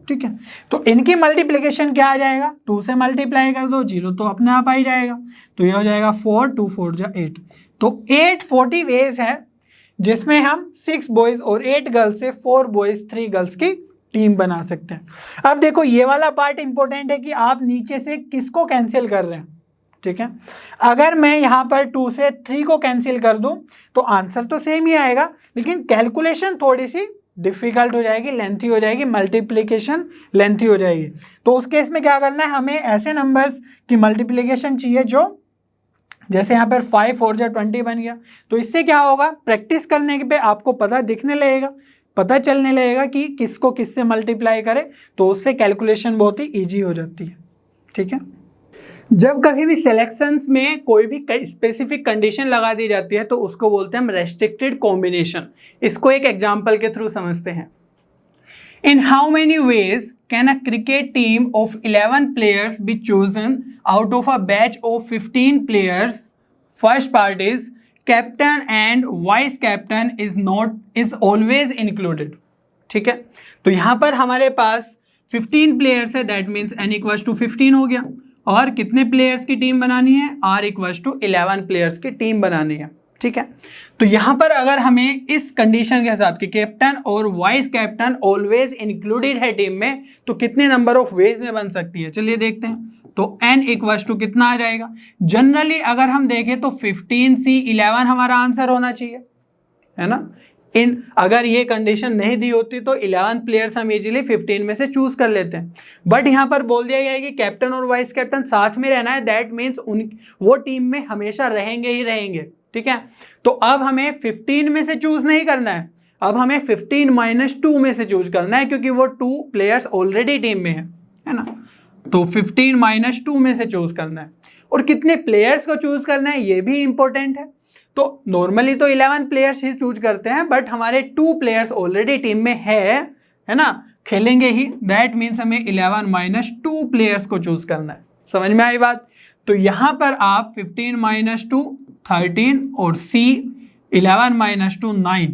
ठीक है, तो इनकी मल्टीप्लिकेशन क्या आ जाएगा, 2 से मल्टीप्लाई कर दो, 0 तो अपने आप आ ही जाएगा, तो ये हो जाएगा 4 2 4 जा 8। तो 840 वेज है जिसमें हम 6 बॉयज और 8 गर्ल्स से 4 बॉयज 3 गर्ल्स की टीम बना सकते हैं। अब देखो ये वाला पार्ट इंपॉर्टेंट है कि आप नीचे से किसको कैंसिल कर रहे हैं। ठीक है, अगर मैं यहाँ पर 2 से 3 को कैंसिल कर दूं तो आंसर तो सेम ही आएगा, लेकिन कैलकुलेशन थोड़ी सी डिफिकल्ट हो जाएगी, लेंथी हो जाएगी, मल्टीप्लिकेशन लेंथी हो जाएगी। तो उस केस में क्या करना है, हमें ऐसे नंबर्स की मल्टीप्लिकेशन चाहिए जो, जैसे यहाँ पर 5 4 जा 20 बन गया, तो इससे क्या होगा, प्रैक्टिस करने पे आपको पता दिखने लगेगा, पता चलने लगेगा कि किसको किससे मल्टीप्लाई करे, तो उससे कैलकुलेशन बहुत ही ईजी हो जाती है। ठीक है, जब कभी भी सिलेक्शंस में कोई भी स्पेसिफिक कंडीशन लगा दी जाती है तो उसको बोलते हैं हम रेस्ट्रिक्टेड कॉम्बिनेशन। इसको एक एग्जांपल के थ्रू समझते हैं। In how many ways can a cricket team of 11 players be chosen out of a batch of 15 players. First part is captain and vice captain is always included. ठीक है, तो यहां पर हमारे पास 15 प्लेयर्स है, that means n equals to 15 हो गया, और कितने प्लेयर्स की टीम बनानी है, r इक्वल्स टू 11 प्लेयर्स की टीम बनानी है। ठीक है, तो यहां पर अगर हमें इस कंडीशन के साथ कि कैप्टन और वाइस कैप्टन ऑलवेज इंक्लूडेड है टीम में, तो कितने नंबर ऑफ वेज में बन सकती है, चलिए देखते हैं। तो n इक्वल्स टू कितना आ जाएगा, जनरली अगर हम देखें तो 15C11 हमारा आंसर होना चाहिए, है ना। अगर ये कंडीशन नहीं दी होती तो 11 प्लेयर्स हम इजीली 15 में से चूज कर लेते हैं, बट यहाँ पर बोल दिया गया है कि कैप्टन और वाइस कैप्टन साथ में रहना है, दैट मीन्स वो टीम में हमेशा रहेंगे ही रहेंगे। ठीक है, तो अब हमें 15 में से चूज नहीं करना है, अब हमें 15 - 2 में से चूज करना है, क्योंकि वो 2 प्लेयर्स ऑलरेडी टीम में है ना। तो 15 - 2 में से चूज करना है, और कितने प्लेयर्स को चूज करना है ये भी इंपॉर्टेंट है। तो नॉर्मली तो 11 प्लेयर्स ही चूज करते हैं, बट हमारे 2 प्लेयर्स ऑलरेडी टीम में है ना, खेलेंगे ही, दैट मीन्स हमें 11 - 2 प्लेयर्स को चूज करना है। समझ में आई बात। तो यहां पर आप 15 - 2 13 और C 11 माइनस 2 9,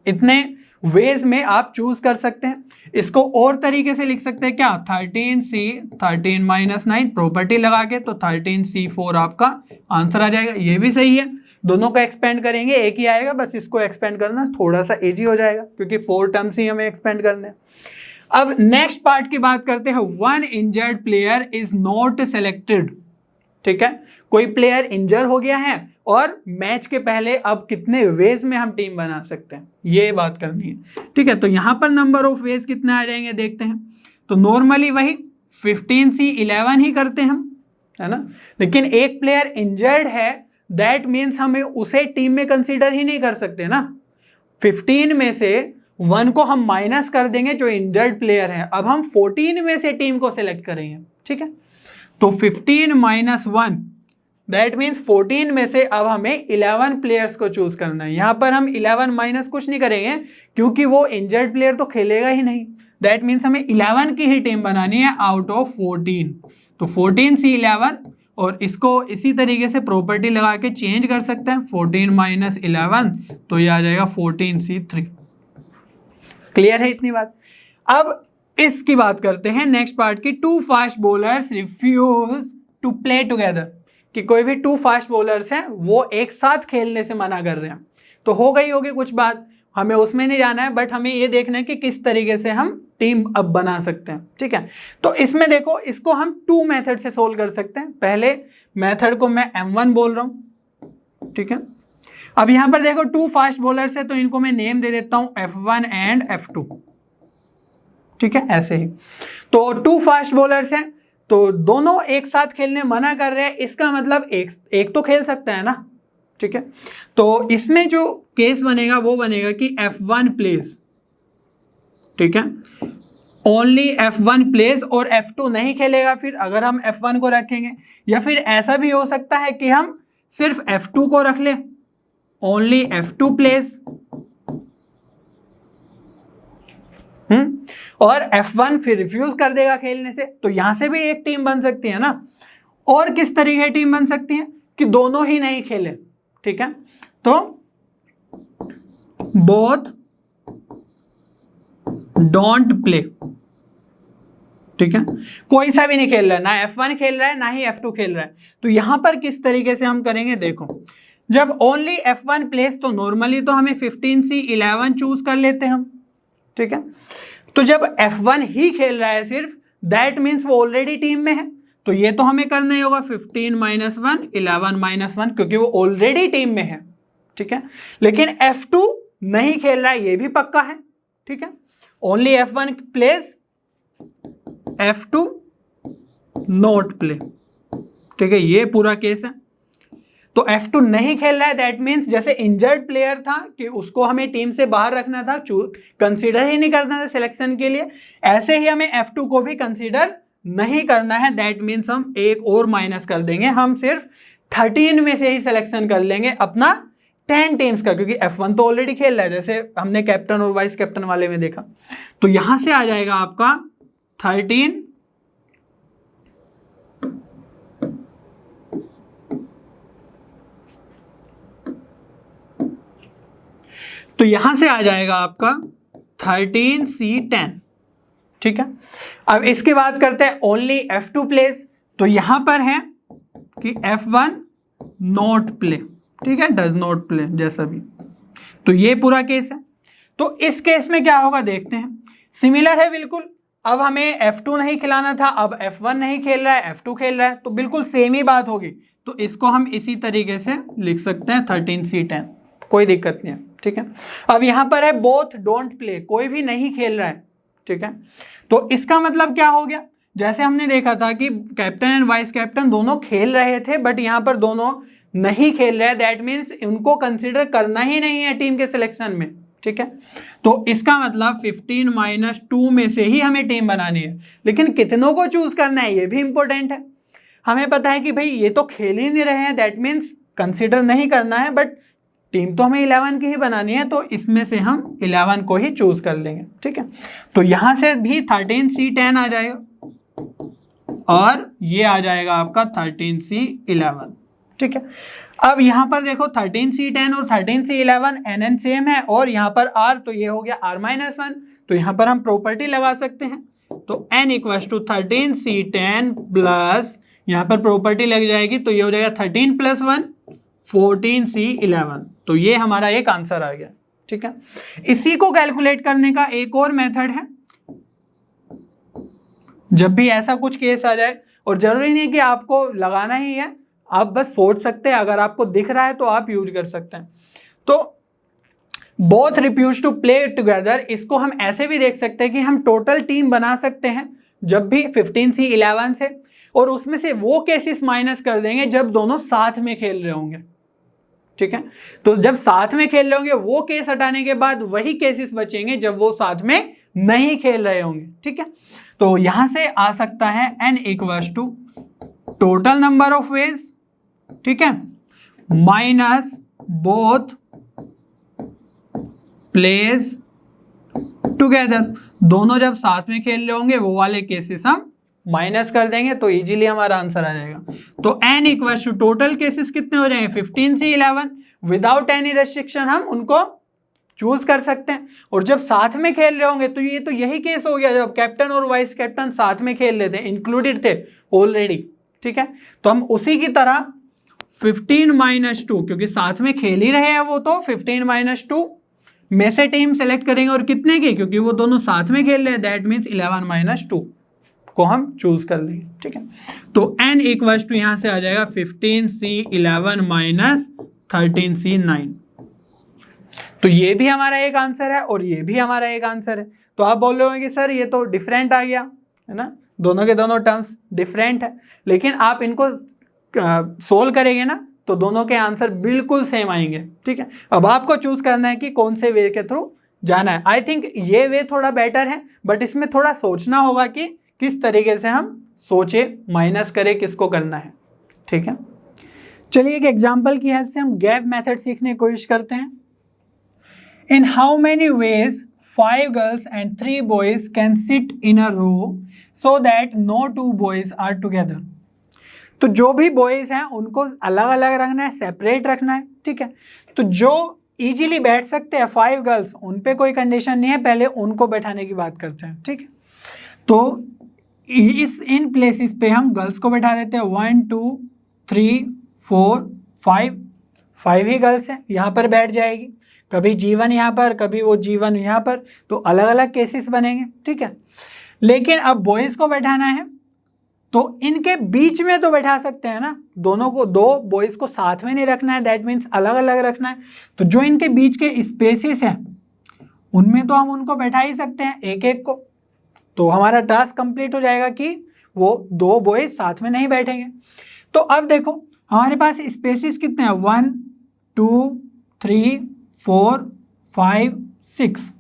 इतने वेज में आप चूज कर सकते हैं। इसको और तरीके से लिख सकते हैं क्या, 13C 13 माइनस 9 प्रॉपर्टी लगा के, तो 13C4 आपका आंसर आ जाएगा। ये भी सही है, दोनों को एक्सपेंड करेंगे एक ही आएगा, बस इसको एक्सपेंड करना थोड़ा सा इजी हो जाएगा क्योंकि 4 टर्म्स ही हमें एक्सपेंड करने हैं। अब नेक्स्ट पार्ट की बात करते हैं, 1 injured player is not selected. ठीक है, कोई प्लेयर इंजर हो गया है और मैच के पहले अब कितने वेज में हम टीम बना सकते हैं, ये बात करनी है। ठीक है, तो यहां पर नंबर ऑफ वेज कितने आ जाएंगे देखते हैं। तो नॉर्मली वही 15C 11 ही करते हैं हम, है ना, लेकिन एक प्लेयर इंजर्ड है, दैट मीन्स हमें उसे टीम में कंसीडर ही नहीं कर सकते ना। 15 में से 1 को हम माइनस कर देंगे जो इंजर्ड प्लेयर है, अब हम 14 में से टीम को सिलेक्ट करेंगे। ठीक है, तो 15 माइनस 1 दैट मीन्स 14 में से अब हमें 11 प्लेयर्स को चूज करना है। यहां पर हम 11 माइनस कुछ नहीं करेंगे क्योंकि वो इंजर्ड प्लेयर तो खेलेगा ही नहीं, दैट मीन्स हमें 11 की ही टीम बनानी है आउट ऑफ 14। तो 14C 11, और इसको इसी तरीके से प्रॉपर्टी लगा के चेंज कर सकते हैं, 14 माइनस 11, तो ये आ जाएगा 14C3। क्लियर है इतनी बात। अब इसकी बात करते हैं नेक्स्ट पार्ट की, 2 fast bowlers refuse to play together, कि कोई भी 2 फास्ट बॉलर्स हैं वो एक साथ खेलने से मना कर रहे हैं। तो हो गई होगी कुछ बात, हमें उसमें नहीं जाना है, बट हमें ये देखना है कि किस तरीके से हम टीम अब बना सकते हैं। ठीक है, तो इसमें देखो, इसको हम 2 मेथड से सोल्व कर सकते हैं। पहले मेथड को मैं M1 बोल रहा हूं। ठीक है, अब यहां पर देखो 2 फास्ट बॉलर्स है तो इनको मैं नेम दे देता हूं F1 एंड F2। ठीक है, ऐसे ही। तो 2 फास्ट बॉलर्स हैं तो दोनों एक साथ खेलने मना कर रहे हैं, इसका मतलब एक तो खेल सकता है ना। ठीक है, तो इसमें जो केस बनेगा वो बनेगा कि F1 प्लेस, ठीक है, ओनली F1 प्लेस और F2 नहीं खेलेगा फिर अगर हम F1 को रखेंगे, या फिर ऐसा भी हो सकता है कि हम सिर्फ F2 को रख लें, ओनली F2 प्लेस, और F1 फिर रिफ्यूज कर देगा खेलने से। तो यहां से भी एक टीम बन सकती है ना। और किस तरीके टीम बन सकती है कि दोनों ही नहीं खेले। ठीक है, तो बोथ डोंट प्ले। ठीक है, कोई सा भी नहीं खेल रहा है, ना F1 खेल रहा है ना ही F2 खेल रहा है। तो यहां पर किस तरीके से हम करेंगे, देखो, जब ओनली F1 प्लेस तो नॉर्मली तो हमें 15C 11 चूज कर लेते हैं हम। ठीक है, तो जब F1 ही खेल रहा है सिर्फ, दैट मीन्स वो ऑलरेडी टीम में है, तो ये तो हमें करना ही होगा 15 माइनस 1 11 माइनस 1, क्योंकि वो ऑलरेडी टीम में है। ठीक है, लेकिन F2 नहीं खेल रहा है, ये भी पक्का है। ठीक है, only F1 place, F2 not play. ठीक है, ये पूरा केस है। तो F2 नहीं खेल रहा है, दैट मीन्स जैसे इंजर्ड प्लेयर था कि उसको हमें टीम से बाहर रखना था, कंसीडर ही नहीं करना था सिलेक्शन के लिए, ऐसे ही हमें F2 को भी कंसीडर नहीं करना है। दैट मीन्स हम एक और माइनस कर देंगे, हम सिर्फ 13 में से ही सिलेक्शन कर लेंगे अपना 10 टीम्स का, क्योंकि F1 तो ऑलरेडी खेल रहा है, जैसे हमने कैप्टन और वाइस कैप्टन वाले में देखा। तो यहां से आ जाएगा आपका 13, तो यहां से आ जाएगा आपका 13C 10। ठीक है, अब इसकी बात करते हैं ओनली F2 प्लेस, तो यहां पर है कि F1 नॉट प्ले। ठीक है, डज नॉट प्ले जैसा भी, तो ये पूरा केस है। तो इस केस में क्या होगा देखते हैं, सिमिलर है बिल्कुल। अब हमें F2 नहीं खिलाना था, अब F1 नहीं खेल रहा है, F2 खेल रहा है, तो बिल्कुल सेम ही बात होगी। तो इसको हम इसी तरीके से लिख सकते हैं 13C 10, कोई दिक्कत नहीं है। ठीक है, अब यहां पर है बोथ डोंट प्ले, कोई भी नहीं खेल रहा है। ठीक है, तो इसका मतलब क्या हो गया, जैसे हमने देखा था कि कैप्टन एंड वाइस कैप्टन दोनों खेल रहे थे, बट यहां पर दोनों नहीं खेल रहे हैं, दैट मीन्स उनको कंसीडर करना ही नहीं है टीम के सिलेक्शन में। ठीक है, तो इसका मतलब 15 माइनस 2 में से ही हमें टीम बनानी है, लेकिन कितनों को चूज करना है ये भी इंपॉर्टेंट है। हमें पता है कि भाई ये तो खेल ही नहीं रहे हैं, दैट मीन्स कंसीडर नहीं करना है, बट टीम तो हमें 11 की ही बनानी है, तो इसमें से हम 11 को ही चूज कर लेंगे। ठीक है, तो यहां से भी 13C 10 आ जाएगा और ये आ जाएगा आपका 13C 11। ठीक है। अब यहाँ पर देखो 13C10 और 13C11 NN सेम है और यहाँ पर R, तो ये हो गया R-1, तो यहाँ पर हम प्रॉपर्टी लगा सकते हैं। तो N equals to 13C10 plus यहाँ पर प्रॉपर्टी लग जाएगी, तो ये हो जाएगा 13 + 1 14C11। तो ये हमारा एक आंसर आ गया। ठीक है, इसी को कैलकुलेट करने का एक और मेथड है। जब भी ऐसा कुछ केस आ जाए, और जरूरी नहीं कि आपको लगाना ही है, आप बस सोच सकते हैं, अगर आपको दिख रहा है तो आप यूज कर सकते हैं। तो both refuse to play together, इसको हम ऐसे भी देख सकते हैं कि हम टोटल टीम बना सकते हैं जब भी 15C11 से, और उसमें से वो केसेस माइनस कर देंगे जब दोनों साथ में खेल रहे होंगे। ठीक है, तो जब साथ में खेल रहे होंगे वो केस हटाने के बाद वही केसेस बचेंगे जब वो साथ में नहीं खेल रहे होंगे। ठीक है, तो यहां से आ सकता है n equals to total number of ways, ठीक है, माइनस बोथ प्लेज टुगेदर। दोनों जब साथ में खेल रहे होंगे वो वाले केसेस हम माइनस कर देंगे, तो इजीली हमारा आंसर आ जाएगा। तो n equals to total cases कितने हो जाएंगे 15C11, विदाउट एनी रेस्ट्रिक्शन हम उनको चूज कर सकते हैं। और जब साथ में खेल रहे होंगे तो ये तो यही केस हो गया जब कैप्टन और वाइस कैप्टन साथ में खेल रहे थे, इंक्लूडेड थे ऑलरेडी। ठीक है, तो हम उसी की तरह 15 - 2, क्योंकि साथ में खेल ही रहे हैं वो, तो 15 - 2 में से टीम सेलेक्ट करेंगे, और कितने की, क्योंकि वो दोनों साथ में खेल रहे हैं, दैट मीन्स 11 - 2 को हम चूज कर लेंगे। ठीक है, तो n इक्वल्स टू यहां से आ जाएगा 15C11 - 13C9। तो ये भी हमारा एक आंसर है और ये भी हमारा एक आंसर है। तो आप बोल रहे हो कि सर ये तो डिफरेंट आ गया है ना, दोनों के दोनों टर्म्स डिफरेंट है, लेकिन आप इनको सोल्व करेंगे ना तो दोनों के आंसर बिल्कुल सेम आएंगे। ठीक है, अब आपको चूज करना है कि कौन से वे के थ्रू जाना है। आई थिंक ये वे थोड़ा बेटर है, बट इसमें थोड़ा सोचना होगा कि किस तरीके से हम सोचे, माइनस करें, किसको करना है। ठीक है, चलिए एक एग्जाम्पल की हेल्प से हम गैप मेथड सीखने की कोशिश करते हैं। In how many ways 5 girls and 3 boys can sit in a row so that no 2 boys are together? तो जो भी बॉयज हैं उनको अलग अलग रखना है, सेपरेट रखना है। ठीक है, तो जो इजीली बैठ सकते हैं 5 गर्ल्स, उन पे कोई कंडीशन नहीं है, पहले उनको बैठाने की बात करते हैं। ठीक है, तो इन प्लेसेस पे हम गर्ल्स को बैठा देते हैं। 1 2 3 4 5 ही गर्ल्स हैं, यहाँ पर बैठ जाएगी। कभी G1 यहाँ पर, कभी वो G1 यहाँ पर, तो अलग अलग केसेस बनेंगे। ठीक है, लेकिन अब बॉयज को बैठाना है तो इनके बीच में तो बैठा सकते हैं ना, दोनों को, दो बॉयज को साथ में नहीं रखना है, दैट मीन्स अलग अलग रखना है। तो जो इनके बीच के स्पेसेस हैं उनमें तो हम उनको बैठा ही सकते हैं एक एक को, तो हमारा टास्क कंप्लीट हो जाएगा कि वो 2 बॉयज साथ में नहीं बैठेंगे। तो अब देखो हमारे पास स्पेसेस कितने हैं, 1 2 3 4 5 6।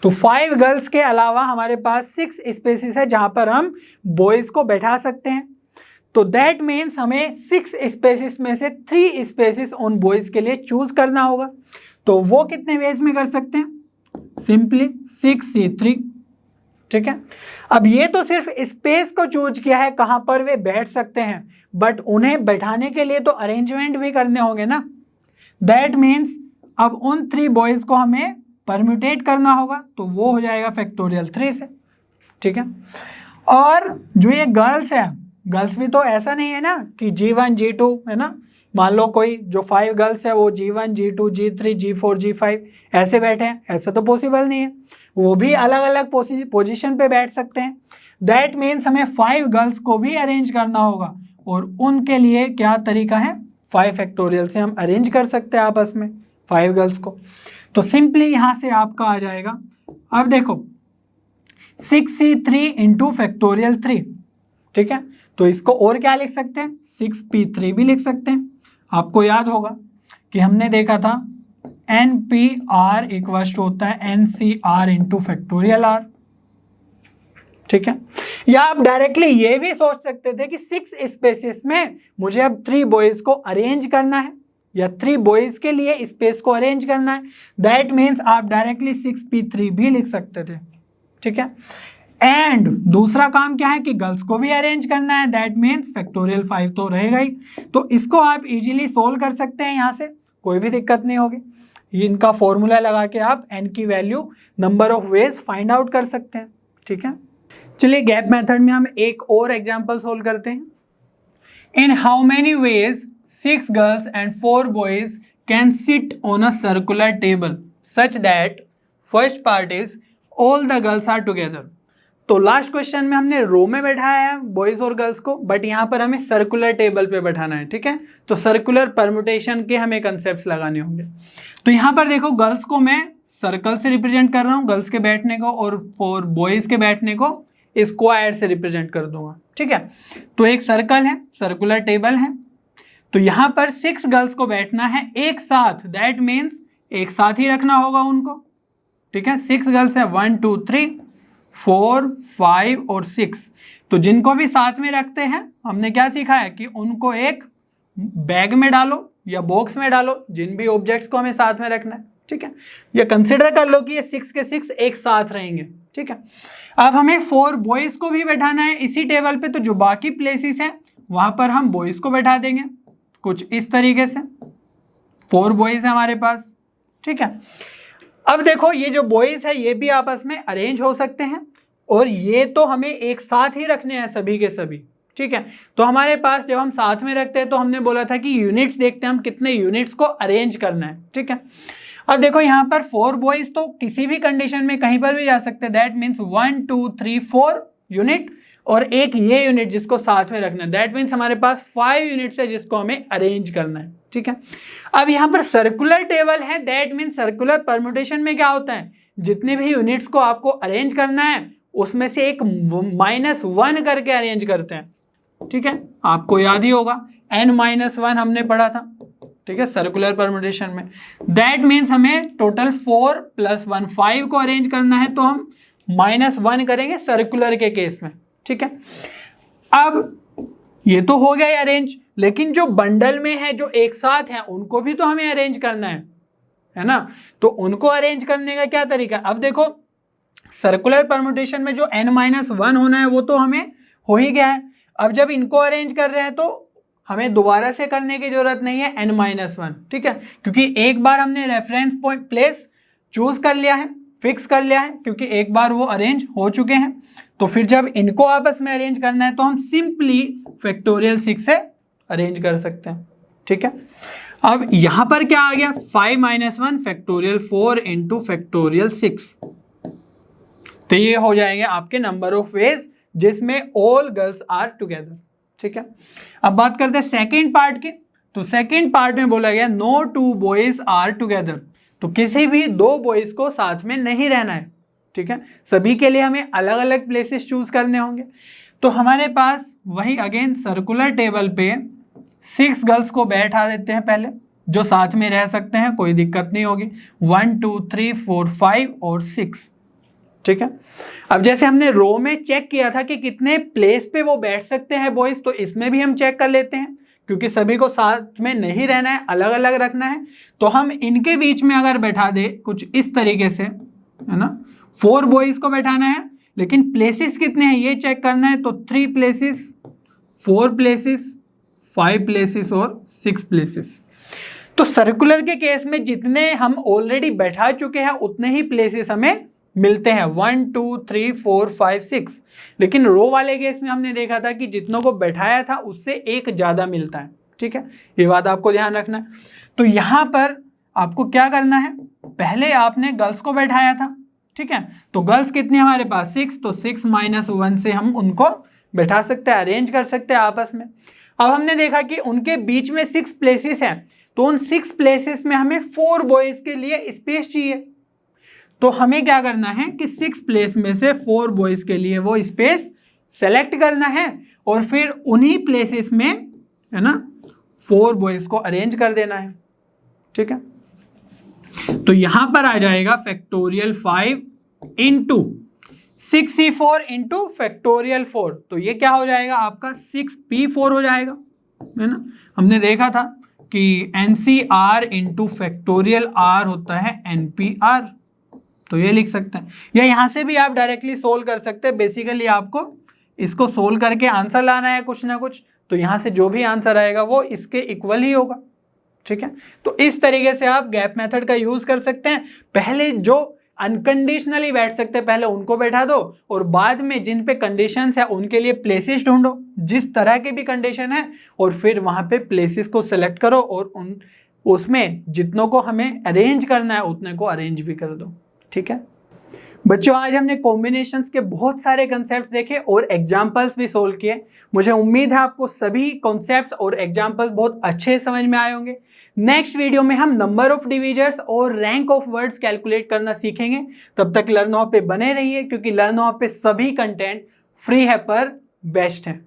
तो 5 गर्ल्स के अलावा हमारे पास 6 स्पेसेस है जहां पर हम बॉयज को बैठा सकते हैं। तो दैट मीन्स हमें 6 स्पेसेस में से 3 स्पेसेस उन बॉयज के लिए चूज करना होगा। तो वो कितने वेज में कर सकते हैं, सिंपली 6C3। ठीक है, अब ये तो सिर्फ स्पेस को चूज किया है कहां पर वे बैठ सकते हैं, बट उन्हें बैठाने के लिए तो अरेंजमेंट भी करने होंगे ना। दैट मीन्स अब उन 3 बॉयज को हमें परम्यूटेट करना होगा, तो वो हो जाएगा फैक्टोरियल 3 से। ठीक है, और जो ये गर्ल्स है, गर्ल्स भी तो ऐसा नहीं है ना कि G1 G2 है ना, मान लो कोई जो 5 गर्ल्स है वो G1 G2 G3 G4 G5 ऐसे बैठे हैं, ऐसा तो पॉसिबल नहीं है, वो भी अलग अलग पोजीशन पे बैठ सकते हैं। दैट मीन्स हमें 5 गर्ल्स को भी अरेंज करना होगा, और उनके लिए क्या तरीका है, 5 फैक्टोरियल से हम अरेंज कर सकते हैं आपस में 5 गर्ल्स को। तो सिंपली यहां से आपका आ जाएगा, अब देखो 6C3 इंटू फैक्टोरियल 3। ठीक है, तो इसको और क्या लिख सकते हैं, 6P3 भी लिख सकते हैं। आपको याद होगा कि हमने देखा था NPR इक्वल टू होता है NCR इंटू फैक्टोरियल R। ठीक है, या आप डायरेक्टली ये भी सोच सकते थे कि 6 स्पेसेस में मुझे अब 3 बॉयज को अरेंज करना है, या 3 बॉयज के लिए स्पेस को अरेंज करना है। दैट मीन्स आप डायरेक्टली 6P3 भी लिख सकते थे। ठीक है, एंड दूसरा काम क्या है कि गर्ल्स को भी अरेंज करना है, दैट मीन्स फैक्टोरियल 5 तो रहेगा ही। तो इसको आप इजीली सोल्व कर सकते हैं, यहाँ से कोई भी दिक्कत नहीं होगी। इनका फॉर्मूला लगा के आप n की value number of veg find out कर सकते हैं। ठीक है, चलिए गैप मेथड में हम एक और एग्जांपल सोल्व करते हैं। In how many ways 6 girls and 4 boys can sit on a circular table such that first part is all the girls are together. तो लास्ट क्वेश्चन में हमने रो में बैठाया है बॉयज और गर्ल्स को, बट यहाँ पर हमें सर्कुलर टेबल पे बैठाना है। ठीक है, तो सर्कुलर परम्यूटेशन के हमें कंसेप्ट्स लगाने होंगे। तो यहाँ पर देखो गर्ल्स को मैं सर्कल से रिप्रेजेंट कर रहा हूँ, गर्ल्स के बैठने को, और फॉर बॉयज के बैठने को स्क्वायर से रिप्रेजेंट कर दूंगा। ठीक है, तो एक सर्कल है, सर्कुलर टेबल है, तो यहाँ पर 6 गर्ल्स को बैठना है एक साथ, दैट मीन्स एक साथ ही रखना होगा उनको। ठीक है, 6 गर्ल्स है, 1 2 3 4 5 और 6। तो जिनको भी साथ में रखते हैं हमने क्या सीखा है कि उनको एक बैग में डालो या बॉक्स में डालो, जिन भी ऑब्जेक्ट्स को हमें साथ में रखना है। ठीक है, या कंसिडर कर लो कि ये 6 के 6 एक साथ रहेंगे। ठीक है, अब हमें 4 बॉयज को भी बैठाना है इसी टेबल पे, तो जो बाकी प्लेसेस हैं वहां पर हम बॉयज को बैठा देंगे कुछ इस तरीके से। 4 बॉयज है हमारे पास। ठीक है, अब देखो ये जो बॉयज है ये भी आपस में अरेंज हो सकते हैं, और ये तो हमें एक साथ ही रखने हैं सभी के सभी। ठीक है, तो हमारे पास जब हम साथ में रखते हैं तो हमने बोला था कि यूनिट्स देखते हैं हम कितने यूनिट्स को अरेंज करना है। ठीक है, अब देखो यहाँ पर 4 बॉयज तो किसी भी कंडीशन में कहीं पर भी जा सकते हैं, दैट मीन्स 1 2 3 4 यूनिट, और एक ये यूनिट जिसको साथ में रखना है, दैट मीन्स हमारे पास 5 यूनिट्स है जिसको हमें अरेंज करना है। ठीक है, अब यहाँ पर सर्कुलर टेबल है, दैट मीन्स सर्कुलर परम्यूटेशन में क्या होता है, जितने भी यूनिट्स को आपको अरेंज करना है उसमें से एक -1 करके अरेंज करते हैं। ठीक है, आपको याद ही होगा n-1 हमने पढ़ा था। ठीक है, सर्कुलर परम्यूटेशन में, दैट मीन्स हमें टोटल 4 + 1 5 को अरेंज करना है, तो हम -1 करेंगे सर्कुलर के केस में। ठीक है, अब ये तो हो गया अरेंज, लेकिन जो बंडल में है जो एक साथ हैं उनको भी तो हमें अरेंज करना है ना। तो उनको अरेंज करने का क्या तरीका, अब देखो सर्कुलर परम्यूटेशन में जो n-1 होना है वो तो हमें हो ही गया है। अब जब इनको अरेंज कर रहे हैं तो हमें दोबारा से करने की जरूरत नहीं है n-1। ठीक है, क्योंकि एक बार हमने रेफरेंस पॉइंट प्लेस चूज कर लिया है, फिक्स कर लिया है, क्योंकि एक बार वो अरेंज हो चुके हैं। तो फिर जब इनको आपस में अरेंज करना है तो हम सिंपली फैक्टोरियल 6 से अरेंज कर सकते हैं। ठीक है, अब यहां पर क्या आ गया, 5 - 1 फैक्टोरियल 4 × फैक्टोरियल 6। तो ये हो जाएंगे आपके नंबर ऑफ वेज जिसमें ऑल गर्ल्स आर टुगेदर। ठीक है, अब बात करते हैं सेकेंड पार्ट की। तो सेकेंड पार्ट में बोला गया नो 2 बॉयज आर टुगेदर, तो किसी भी 2 बॉयज को साथ में नहीं रहना है। ठीक है, सभी के लिए हमें अलग अलग प्लेसेस चूज करने होंगे। तो हमारे पास वही अगेन सर्कुलर टेबल पे 6 गर्ल्स को बैठा देते हैं पहले, जो साथ में रह सकते हैं, कोई दिक्कत नहीं होगी, 1 2 3 4 5 और 6। ठीक है, अब जैसे हमने रो में चेक किया था कि कितने प्लेस पे वो बैठ सकते हैं बॉयज, तो इसमें भी हम चेक कर लेते हैं, क्योंकि सभी को साथ में नहीं रहना है, अलग अलग रखना है। तो हम इनके बीच में अगर बैठा दे कुछ इस तरीके से, है ना, 4 बॉयज को बैठाना है, लेकिन प्लेसेस कितने हैं ये चेक करना है। तो 3 प्लेसेस, 4 प्लेसेस, 5 प्लेसेस और 6 प्लेसेस। तो सर्कुलर के केस में जितने हम ऑलरेडी बैठा चुके हैं उतने ही प्लेसेस हमें मिलते हैं, 1 2 3 4 5 6। लेकिन रो वाले केस में हमने देखा था कि जितनों को बैठाया था उससे एक ज़्यादा मिलता है। ठीक है, ये बात आपको ध्यान रखना है। तो यहाँ पर आपको क्या करना है, पहले आपने गर्ल्स को बैठाया था। ठीक है, तो गर्ल्स कितनी हमारे पास 6, तो 6 - 1 से हम उनको बैठा सकते हैं, अरेंज कर सकते हैं आपस में। अब हमने देखा कि उनके बीच में 6 प्लेसेस हैं, तो उन 6 प्लेसेस में हमें 4 बॉयज के लिए स्पेस चाहिए। तो हमें क्या करना है कि 6 प्लेस में से 4 बॉयज के लिए वो स्पेस सेलेक्ट करना है, और फिर उन्हीं प्लेसेस में, है ना, 4 बॉयज को अरेंज कर देना है। ठीक है, तो यहां पर आ जाएगा फैक्टोरियल 5 × 6c4 × फैक्टोरियल 4। तो ये क्या हो जाएगा आपका 6p4 हो जाएगा, है ना। हमने देखा था कि NCR × फैक्टोरियल R होता है NPR। तो ये लिख सकते हैं, या यहाँ से भी आप डायरेक्टली सोल्व कर सकते हैं। बेसिकली आपको इसको सोल्व करके आंसर लाना है कुछ ना कुछ, तो यहाँ से जो भी आंसर आएगा वो इसके इक्वल ही होगा, ठीक है। तो इस तरीके से आप गैप मेथड का यूज कर सकते हैं। पहले जो अनकंडीशनली बैठ सकते हैं पहले उनको बैठा दो, और बाद में जिन पे कंडीशंस है उनके लिए प्लेसेस ढूंढो, जिस तरह के भी कंडीशन है, और फिर वहां पे प्लेसेस को सिलेक्ट करो और उसमें जितनों को हमें अरेंज करना है उतने को अरेंज भी कर दो, ठीक है। बच्चों आज हमने कॉम्बिनेशंस के बहुत सारे कॉन्सेप्ट्स देखे और एग्जांपल्स भी सोल्व किए। मुझे उम्मीद है आपको सभी कॉन्सेप्ट्स और एग्जांपल्स बहुत अच्छे समझ में आए होंगे। नेक्स्ट वीडियो में हम नंबर ऑफ डिविजर्स और रैंक ऑफ वर्ड्स कैलकुलेट करना सीखेंगे। तब तक लर्न हाउ पे बने रहिए, क्योंकि लर्न हाउ पे सभी कंटेंट फ्री है पर बेस्ट है।